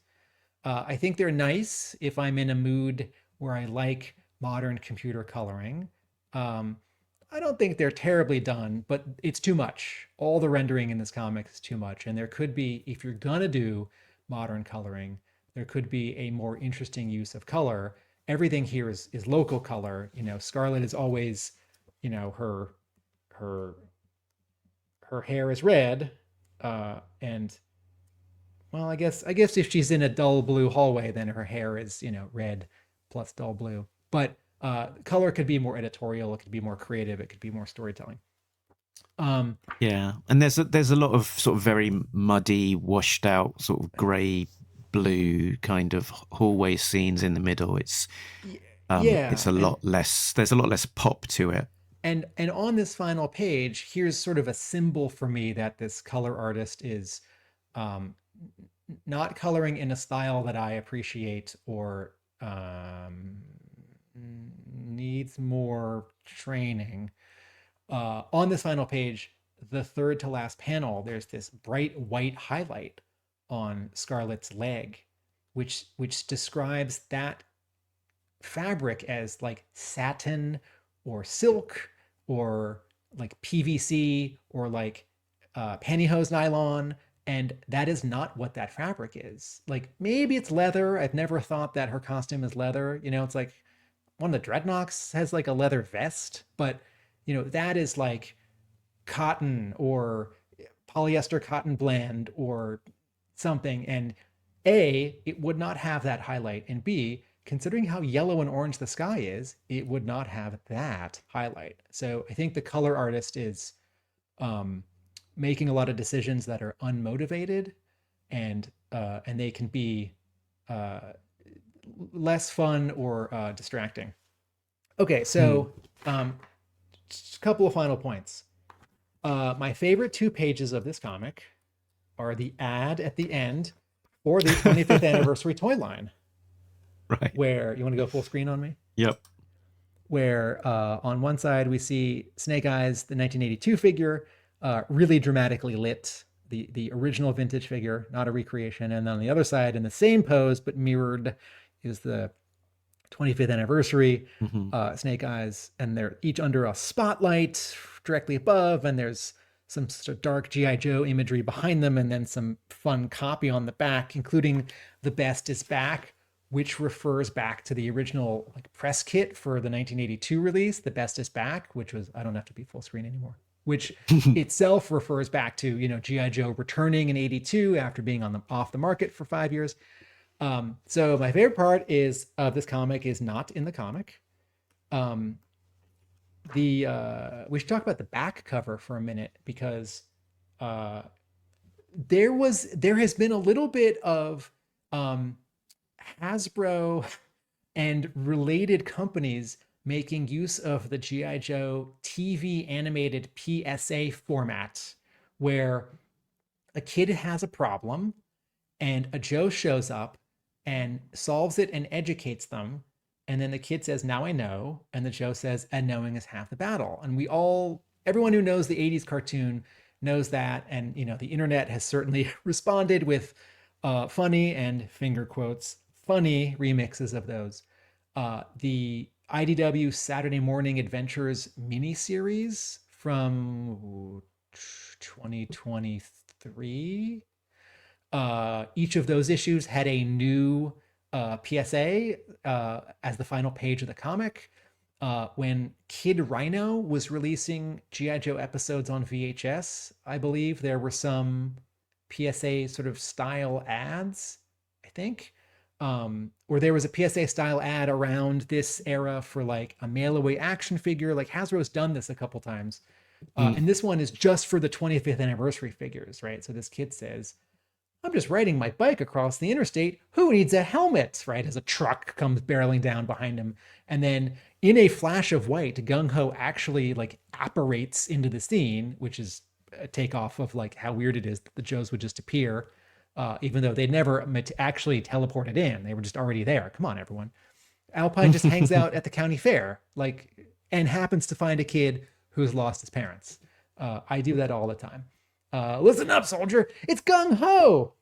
I think they're nice if I'm in a mood where I like modern computer coloring. I don't think they're terribly done, but it's too much. All the rendering in this comic is too much. And there could be, if you're gonna do modern coloring, there could be a more interesting use of color. Everything here is local color. Scarlet is always, her hair is red. And well, I guess if she's in a dull blue hallway, then her hair is, red plus dull blue. But color could be more editorial, it could be more creative, it could be more storytelling. Yeah, and there's a lot of sort of very muddy, washed out, sort of grey blue kind of hallway scenes in the middle. It's Yeah, a and lot less. There's a lot less pop to it. and on this final page, here's sort of a symbol for me that this color artist is um, not coloring in a style that I appreciate or needs more training. On this final page, the third to last panel, there's this bright white highlight on Scarlett's leg, which describes that fabric as like satin or silk or like PVC or like pantyhose nylon. And that is not what that fabric is. Like maybe it's leather. I've never thought that her costume is leather. You know, it's like one of the dreadnoughts has like a leather vest, but you know, that is like cotton or polyester cotton blend or something. And A, it would not have that highlight. And B, considering how yellow and orange the sky is, it would not have that highlight. So I think the color artist is making a lot of decisions that are unmotivated, and they can be less fun or distracting. Okay, so just a couple of final points. My favorite 2 pages of this comic are the ad at the end for the 25th anniversary toy line. Right. Where you want to go full screen on me? Yep. Where on one side we see Snake Eyes, the 1982 figure, really dramatically lit, the original vintage figure, not a recreation. And on the other side, in the same pose but mirrored, is the 25th anniversary Snake Eyes, and they're each under a spotlight directly above, and there's some sort of dark G.I. Joe imagery behind them, and then some fun copy on the back, including "The Best is Back," which refers back to the original like press kit for the 1982 release, "The Best is Back," which was, I don't have to be full screen anymore, which itself refers back to, you know, G.I. Joe returning in 82 after being off the market for 5 years. So my favorite part is this comic is not in the comic. We should talk about the back cover for a minute, because there has been a little bit of Hasbro and related companies making use of the G.I. Joe TV animated PSA format, where a kid has a problem and a Joe shows up and solves it and educates them. And then the kid says, "Now I know." And the Joe says, "And knowing is half the battle." And everyone who knows the 80s cartoon knows that. And, you know, the internet has certainly responded with funny, and finger quotes, funny remixes of those. The IDW Saturday Morning Adventures miniseries from 2023. Each of those issues had a new PSA as the final page of the comic. When Kid Rhino was releasing G.I. Joe episodes on VHS, I believe there were some PSA sort of style ads, I think. Or there was a PSA style ad around this era for like a mail away action figure. Like Hasbro's done this a couple times. And this one is just for the 25th anniversary figures, right? So this kid says, "I'm just riding my bike across the interstate. Who needs a helmet?" Right? As a truck comes barreling down behind him. And then in a flash of white, Gung Ho actually like apparates into the scene, which is a takeoff of like how weird it is that the Joes would just appear, even though they'd never actually teleported in. They were just already there. Come on, everyone. Alpine just hangs out at the county fair, like, and happens to find a kid who's lost his parents. I do that all the time. "Listen up, soldier, it's Gung Ho."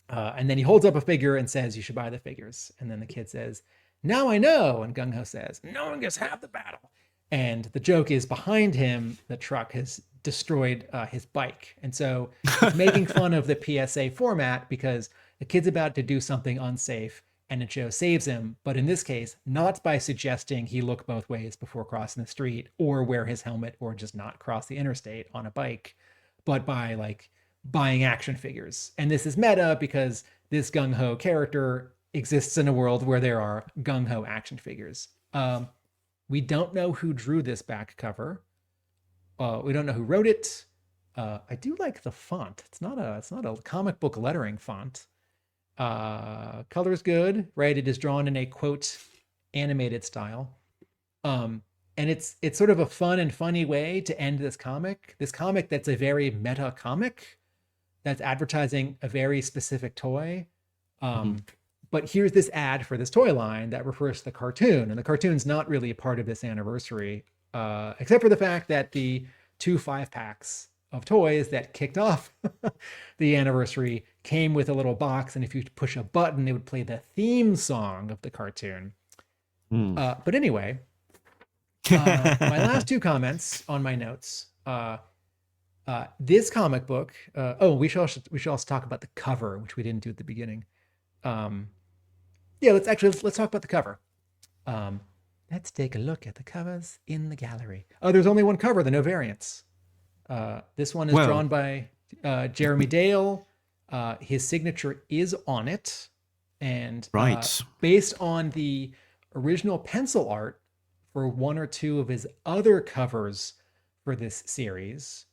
And then he holds up a figure and says, "You should buy the figures." And then the kid says, "Now I know." And Gung Ho says, "Knowing is half the battle." And the joke is, behind him, the truck has destroyed his bike. And so it's making fun of the PSA format, because the kid's about to do something unsafe and a Joe saves him. But in this case, not by suggesting he look both ways before crossing the street, or wear his helmet, or just not cross the interstate on a bike, but by like buying action figures. And this is meta because this Gung Ho character exists in a world where there are Gung Ho action figures. We don't know who drew this back cover. We don't know who wrote it. I do like the font. It's not a comic book lettering font. Color's good, right? It is drawn in a quote animated style. And it's sort of a fun and funny way to end this comic. This comic that's a very meta comic that's advertising a very specific toy. But here's this ad for this toy line that refers to the cartoon, and the cartoon's not really a part of this anniversary, except for the fact that the 2 5-packs of toys that kicked off the anniversary came with a little box, and if you push a button, it would play the theme song of the cartoon. But anyway, my last 2 comments on my notes. This comic book. We should also talk about the cover, which we didn't do at the beginning. Let's talk about the cover. Let's take a look at the covers in the gallery. Oh, there's only one cover, the no variants. This one is drawn by Jeremy Dale. His signature is on it, and based on the original pencil art for 1 or 2 of his other covers for this series,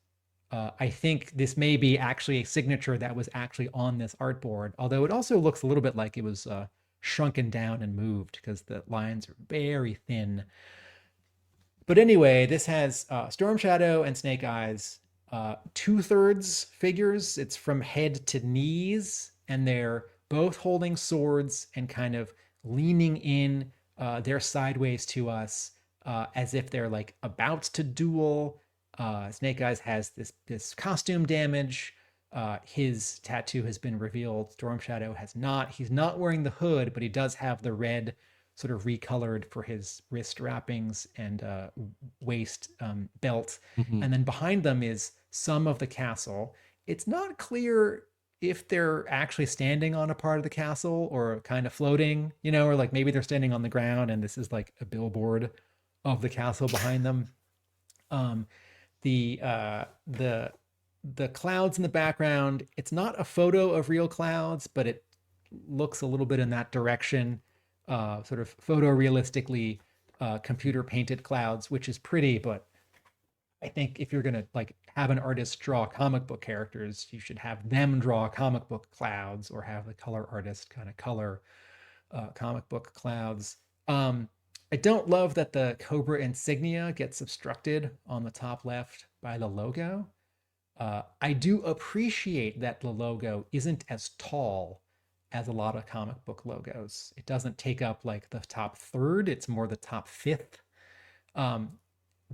I think this may be actually a signature that was actually on this artboard, although it also looks a little bit like it was shrunken down and moved because the lines are very thin. But anyway, this has Storm Shadow and Snake Eyes, 2/3 figures. It's from head to knees, and they're both holding swords and kind of leaning in. They're sideways to us, as if they're like about to duel. Snake Eyes has this costume damage. His tattoo has been revealed. Storm Shadow has not. He's not wearing the hood, but he does have the red sort of recolored for his wrist wrappings and waist belt. And then behind them is some of the castle. It's not clear if they're actually standing on a part of the castle or kind of floating, or like maybe they're standing on the ground and this is like a billboard of the castle behind them. The clouds in the background, it's not a photo of real clouds, but it looks a little bit in that direction, sort of photorealistically computer painted clouds, which is pretty, but I think if you're going to like have an artist draw comic book characters, you should have them draw comic book clouds or have the color artist kind of color comic book clouds. I don't love that the Cobra insignia gets obstructed on the top left by the logo. I do appreciate that the logo isn't as tall as a lot of comic book logos. It doesn't take up like the top 1/3, it's more the top 5th.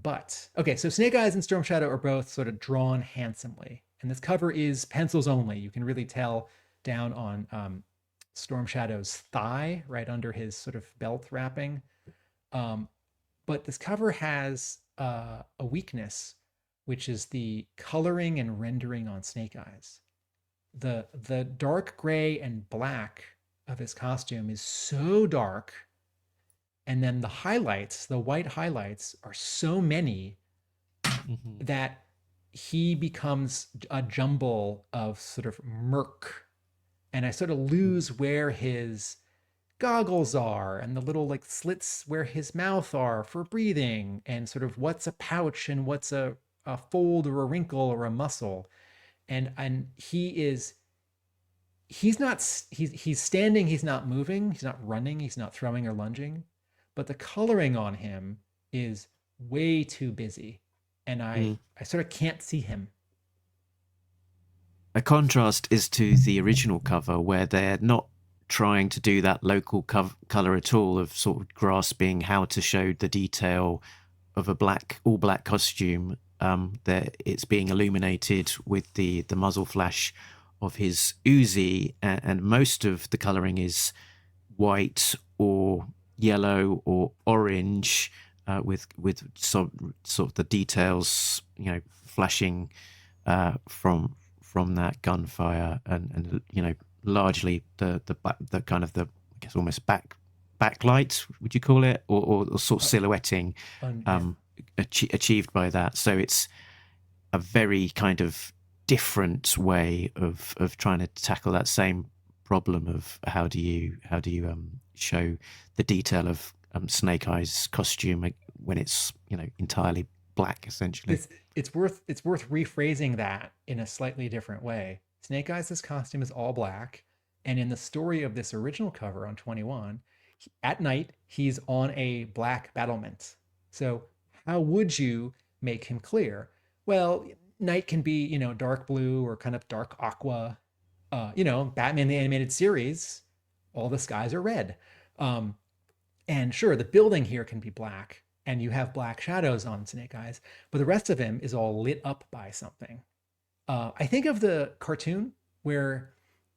But okay, so Snake Eyes and Storm Shadow are both sort of drawn handsomely, and this cover is pencils only. You can really tell down on Storm Shadow's thigh, right under his sort of belt wrapping. But this cover has a weakness, which is the coloring and rendering on Snake Eyes. The dark gray and black of his costume is so dark, and then the highlights, the white highlights, are so many that he becomes a jumble of sort of murk, and I sort of lose where his goggles are and the little like slits where his mouth are for breathing, and sort of what's a pouch and what's a fold or a wrinkle or a muscle. And he's standing, he's not moving, he's not running, he's not throwing or lunging, but the coloring on him is way too busy, and I sort of can't see him. A contrast is to the original cover, where they're not trying to do that local color at all, of sort of grasping how to show the detail of a all black costume. That it's being illuminated with the muzzle flash of his Uzi, and most of the coloring is white or yellow or orange, with sort of the details, flashing from that gunfire, and largely the kind of the, I guess, almost backlight, would you call it, or sort of silhouetting achieved by that. So it's a very kind of different way of trying to tackle that same problem of how do you show the detail of Snake Eyes' costume when it's entirely black essentially. It's worth rephrasing that in a slightly different way. Snake Eyes' costume is all black, and in the story of this original cover on 21, at night he's on a black battlement. So how would you make him clear? Well, night can be, you know, dark blue or kind of dark aqua. You know, Batman the Animated Series, all the skies are red. And sure, the building here can be black, and you have black shadows on Snake Eyes, but the rest of him is all lit up by something. I think of the cartoon where,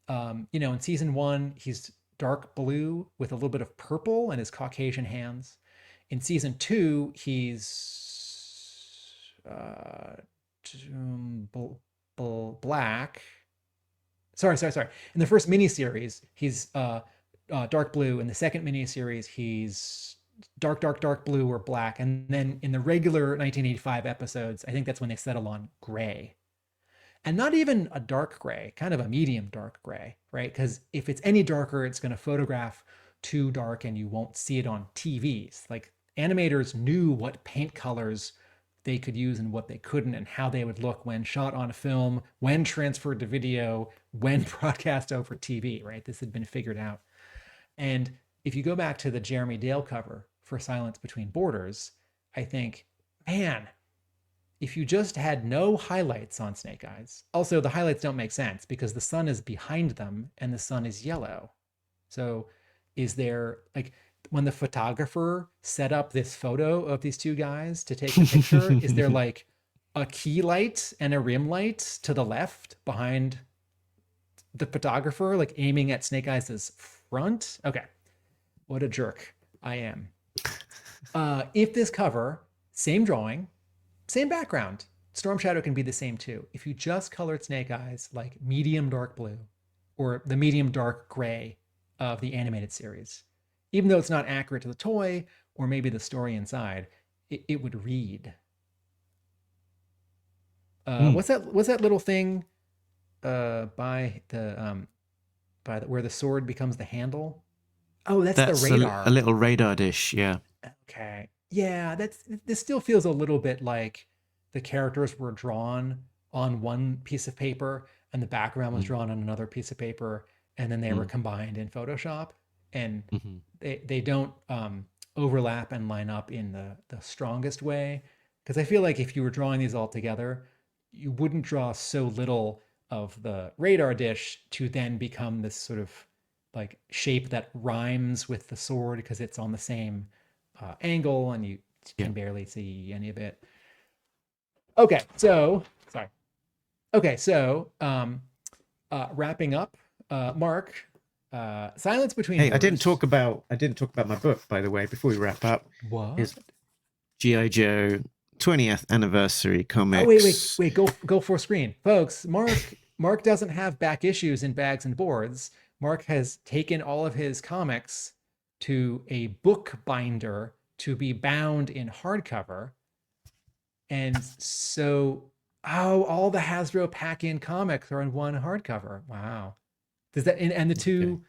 you know, in season 1, he's dark blue with a little bit of purple and his Caucasian hands. In season 2, he's black. Sorry. In the first miniseries, he's dark blue. In the second miniseries, he's dark blue or black. And then in the regular 1985 episodes, I think that's when they settle on gray. And not even a dark gray, kind of a medium dark gray, right? Because if it's any darker, it's going to photograph too dark and you won't see it on TVs. Like, animators knew what paint colors they could use and what they couldn't, and how they would look when shot on film, when transferred to video, when broadcast over TV, right? This had been figured out. And if you go back to the Jeremy Dale cover for Silence Between Borders, I think, man, if you just had no highlights on Snake Eyes. Also, the highlights don't make sense because the sun is behind them and the sun is yellow. So is there, like, when the photographer set up this photo of these two guys to take a picture, is there like a key light and a rim light to the left behind the photographer, like aiming at Snake Eyes' front? Okay. What a jerk I am. If this cover, same drawing, same background, Storm Shadow can be the same too. If you just colored Snake Eyes like medium dark blue or the medium dark gray of the animated series, even though it's not accurate to the toy or maybe the story inside, it would read. What's that little thing by the where the sword becomes the handle? Oh, that's the radar. A little radar dish, yeah. Okay. Yeah, this still feels a little bit like the characters were drawn on one piece of paper and the background was drawn on another piece of paper, and then they were combined in Photoshop, and they don't overlap and line up in the strongest way. Because I feel like if you were drawing these all together, you wouldn't draw so little of the radar dish to then become this sort of like shape that rhymes with the sword because it's on the same angle and you can barely see any of it. Okay, so wrapping up, Mark, Silence Between Borders. I didn't talk about my book, by the way, before we wrap up. What? Is G.I. Joe 20th anniversary comics. Oh, wait, go full screen. Folks, Mark doesn't have back issues in bags and boards. Mark has taken all of his comics to a book binder to be bound in hardcover. And so, all the Hasbro pack-in comics are in one hardcover. Wow. Does that, and the two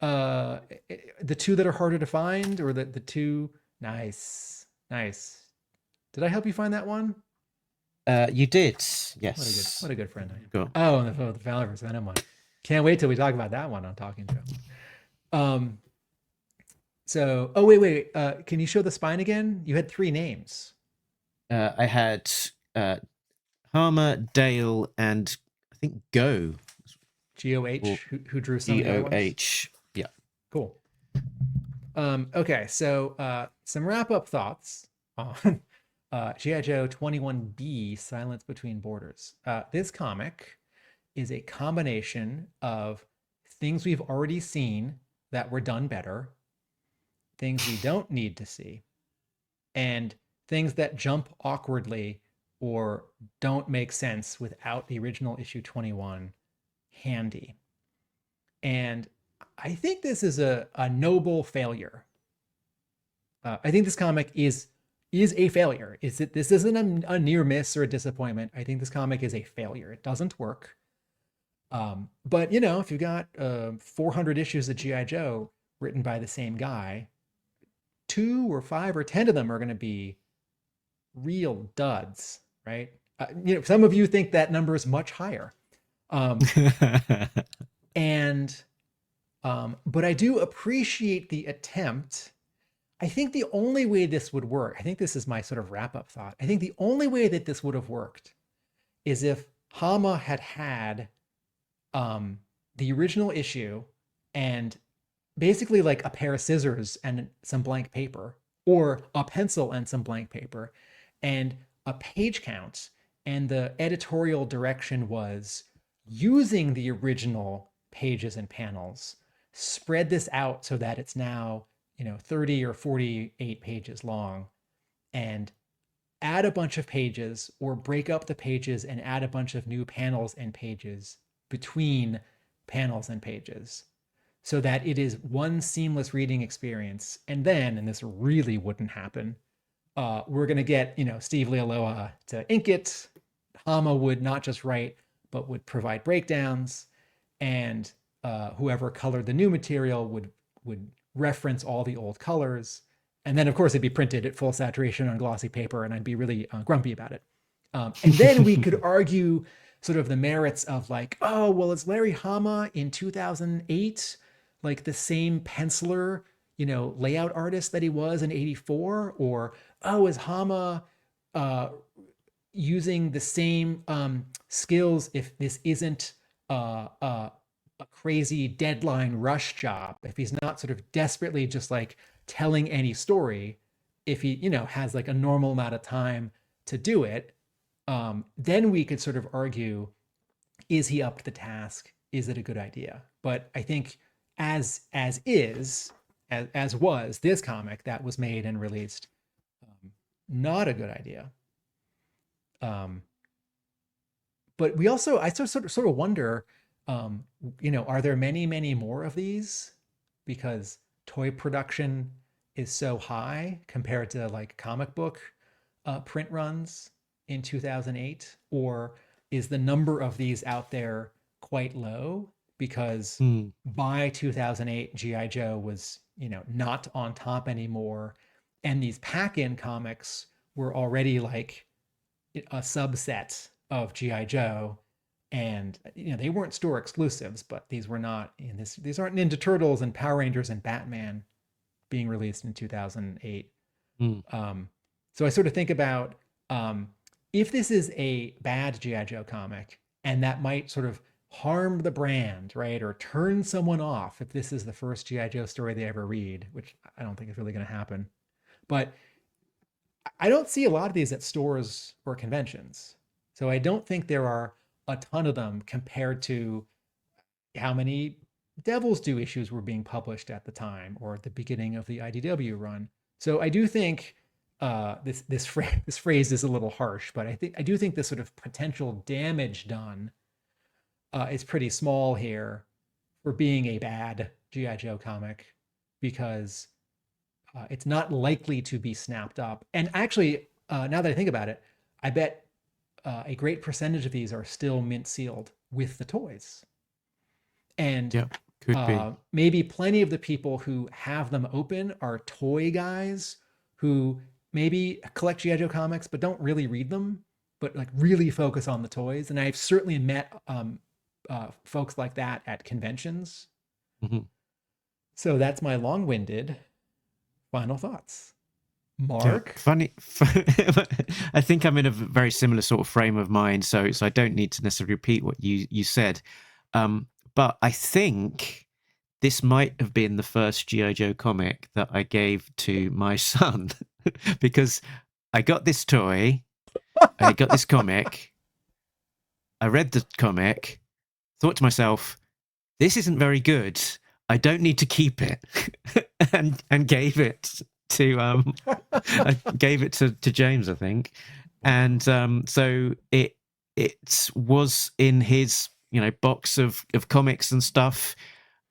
that are harder to find, or the two, nice. Did I help you find that one? You did, yes. What a good friend I am. Go. Oh, and the Valor vs. Venom one. Can't wait till we talk about that one on Talking Joe. So, wait. Can you show the spine again? You had 3 names. I had Hama, Dale, and I think Go. G-O-H, who drew some of the other ones? G-O-H, yeah. Cool. Okay, so some wrap-up thoughts on G.I. Joe 21B, Silence Between Borders. This comic is a combination of things we've already seen that were done better, things we don't need to see, and things that jump awkwardly or don't make sense without the original issue 21 handy. And I think this is a noble failure. I think this comic is a failure. This isn't a near miss or a disappointment. I think this comic is a failure. It doesn't work. But if you've got 400 issues of G.I. Joe written by the same guy, 2 or 5 or 10 of them are going to be real duds, right? Some of you think that number is much higher. And but I do appreciate the attempt. I think the only way this would work, I think this is my sort of wrap-up thought. I think the only way that this would have worked is if Hama had the original issue and basically like a pair of scissors and some blank paper, or a pencil and some blank paper, and a page count, and the editorial direction was using the original pages and panels, spread this out so that it's now 30 or 48 pages long, and add a bunch of pages, or break up the pages and add a bunch of new panels and pages between panels and pages, so that it is one seamless reading experience. And then, and this really wouldn't happen, we're going to get, Steve Lealoha to ink it. Hama would not just write, but would provide breakdowns. And whoever colored the new material would reference all the old colors. And then, of course, it'd be printed at full saturation on glossy paper, and I'd be really grumpy about it. And then we could argue sort of the merits of like, oh, well, is Larry Hama in 2008 like the same penciler, layout artist that he was in 84? Or, oh, is Hama using the same skills if this isn't a crazy deadline rush job, if he's not sort of desperately just like telling any story, if he has like a normal amount of time to do it, then we could sort of argue, is he up to the task? Is it a good idea? But I think as was this comic that was made and released, not a good idea. But we also, I sort of wonder, are there many more of these because toy production is so high compared to like comic book print runs in 2008? Or is the number of these out there quite low because by 2008 G.I. Joe was not on top anymore, and these pack-in comics were already like a subset of G.I. Joe, and they weren't store exclusives, but these were not in this. These aren't Ninja Turtles and Power Rangers and Batman being released in 2008. So I sort of think about if this is a bad G.I. Joe comic, and that might sort of harm the brand, right, or turn someone off if this is the first G.I. Joe story they ever read, which I don't think is really going to happen. But I don't see a lot of these at stores or conventions. So I don't think there are a ton of them compared to how many Devil's Due issues were being published at the time, or at the beginning of the IDW run. So I do think this phrase is a little harsh, but I do think the sort of potential damage done is pretty small here for being a bad G.I. Joe comic, because it's not likely to be snapped up. And actually, now that I think about it, I bet a great percentage of these are still mint sealed with the toys. And could be. Maybe plenty of the people who have them open are toy guys who maybe collect G.I. Joe comics but don't really read them, but like really focus on the toys. And I've certainly met folks like that at conventions. So that's my long-winded final thoughts. Mark? Yeah, funny. I think I'm in a very similar sort of frame of mind, so I don't need to necessarily repeat what you said. But I think this might have been the first G.I. Joe comic that I gave to my son, because I got this toy, I got this comic, I read the comic, thought to myself, this isn't very good. I don't need to keep it, and gave it to I gave it to James, I think, and so it was in his box of comics and stuff.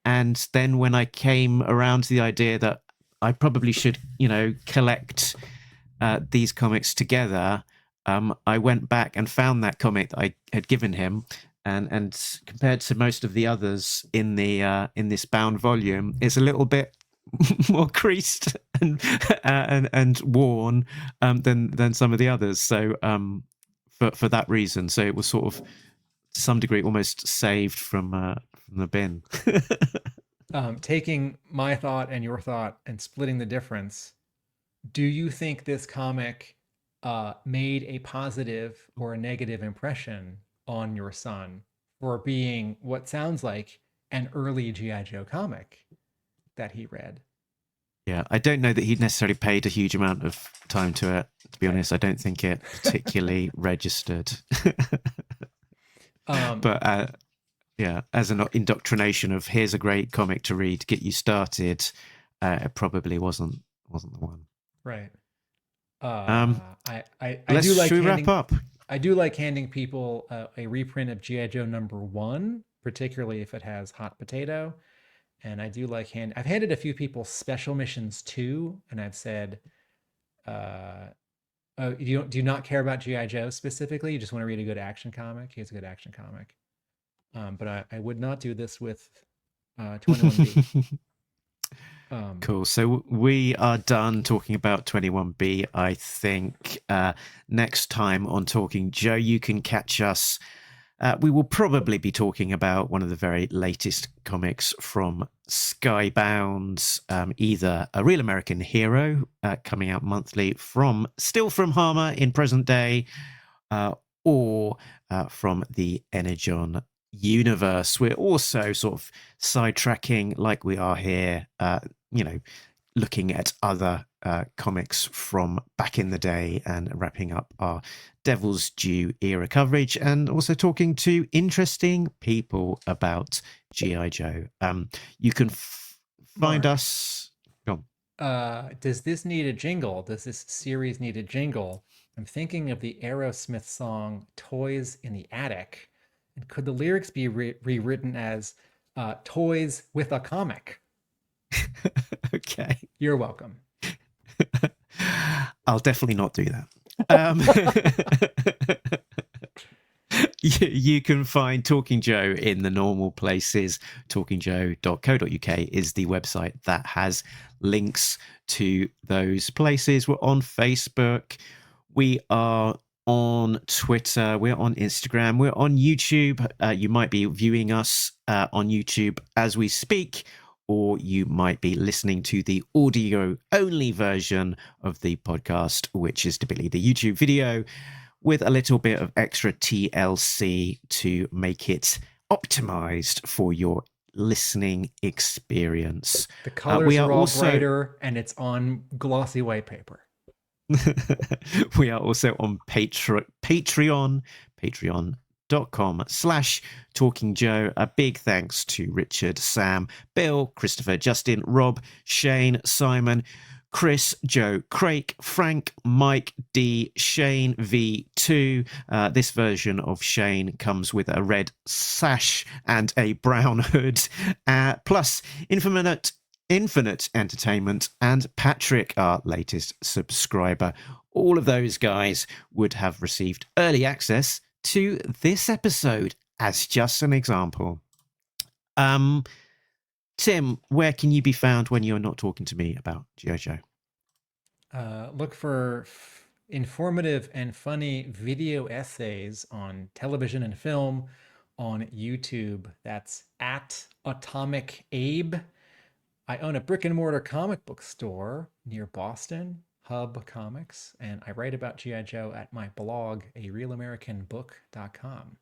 And then when I came around to the idea that I probably should collect these comics together, I went back and found that comic that I had given him. And compared to most of the others in the in this bound volume, it's a little bit more creased and worn than some of the others. So for that reason, so it was sort of to some degree almost saved from the bin. Taking my thought and your thought and splitting the difference, do you think this comic made a positive or a negative impression on your son for being what sounds like an early G.I. Joe comic that he read? Yeah, I don't know that he'd necessarily paid a huge amount of time to it. To be honest, I don't think it particularly registered. But yeah, as an indoctrination of here's a great comic to read, get you started, it probably wasn't the one. Right. Should we wrap up? I do like handing people a reprint of G.I. Joe #1, particularly if it has Hot Potato. And I do like I've handed a few people Special Missions 2, and I've said, oh, do you not care about G.I. Joe specifically? You just want to read a good action comic? Here's a good action comic. But I would not do this with 21B. Cool. So we are done talking about 21B. I think next time on Talking Joe, you can catch us. We will probably be talking about one of the very latest comics from Skybound, either A Real American Hero, coming out monthly from Hama in present day, or from the Energon universe. We're also sort of sidetracking like we are here, looking at other comics from back in the day and wrapping up our Devil's Due era coverage, and also talking to interesting people about G.I. Joe. You can find us. Go on. Does this need a jingle? Does this series need a jingle? I'm thinking of the Aerosmith song Toys in the Attic. And could the lyrics be rewritten as Toys with a Comic? Okay. You're welcome. I'll definitely not do that. You can find Talking Joe in the normal places. talkingjoe.co.uk is the website that has links to those places. We're on Facebook. We are on Twitter. We're on Instagram. We're on YouTube. You might be viewing us on YouTube as we speak, or you might be listening to the audio-only version of the podcast, which is typically the YouTube video, with a little bit of extra TLC to make it optimized for your listening experience. The colors are all brighter, and it's on glossy white paper. We are also on patreon.com/Talking Joe. A big thanks to Richard, Sam, Bill, Christopher, Justin, Rob, Shane, Simon, Chris, Joe, Craig, Frank, Mike, D, Shane V2. This version of Shane comes with a red sash and a brown hood, plus Infinite Entertainment and Patrick, our latest subscriber. All of those guys would have received early access to this episode as just an example. Tim, where can you be found when you're not talking to me about G.I. Joe? Look for informative and funny video essays on television and film on YouTube. That's at Atomic Abe. I own a brick and mortar comic book store near Boston, Hub Comics, and I write about G.I. Joe at my blog, arealamericanbook.com.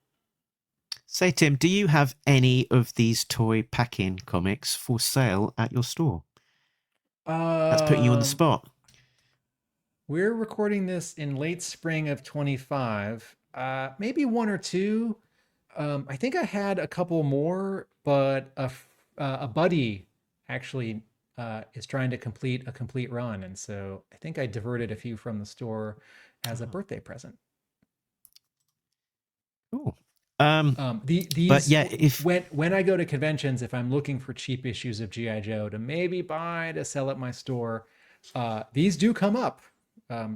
Say, Tim, do you have any of these toy pack-in comics for sale at your store? That's putting you on the spot. We're recording this in late spring of 25. Maybe one or two. I think I had a couple more, but a buddy actually is trying to complete a complete run, and so I think I diverted a few from the store as a birthday present. Cool. But yeah, when I go to conventions, if I'm looking for cheap issues of G.I. Joe to maybe buy to sell at my store, these do come up.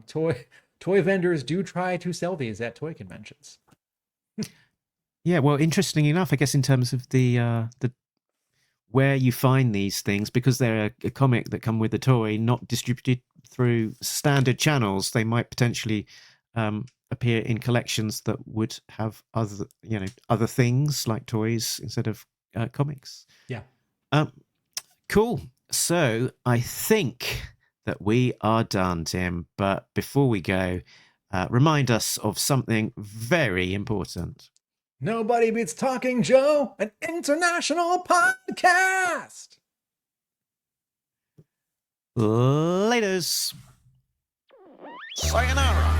Toy vendors do try to sell these at toy conventions. Yeah, well, interestingly enough, I guess in terms of the where you find these things, because they're a comic that come with a toy, not distributed through standard channels, they might potentially appear in collections that would have other things like toys instead of comics. Yeah. Cool. So I think that we are done, Tim. But before we go, remind us of something very important. Nobody Beats Talking Joe, an international podcast. Laters. Sayonara.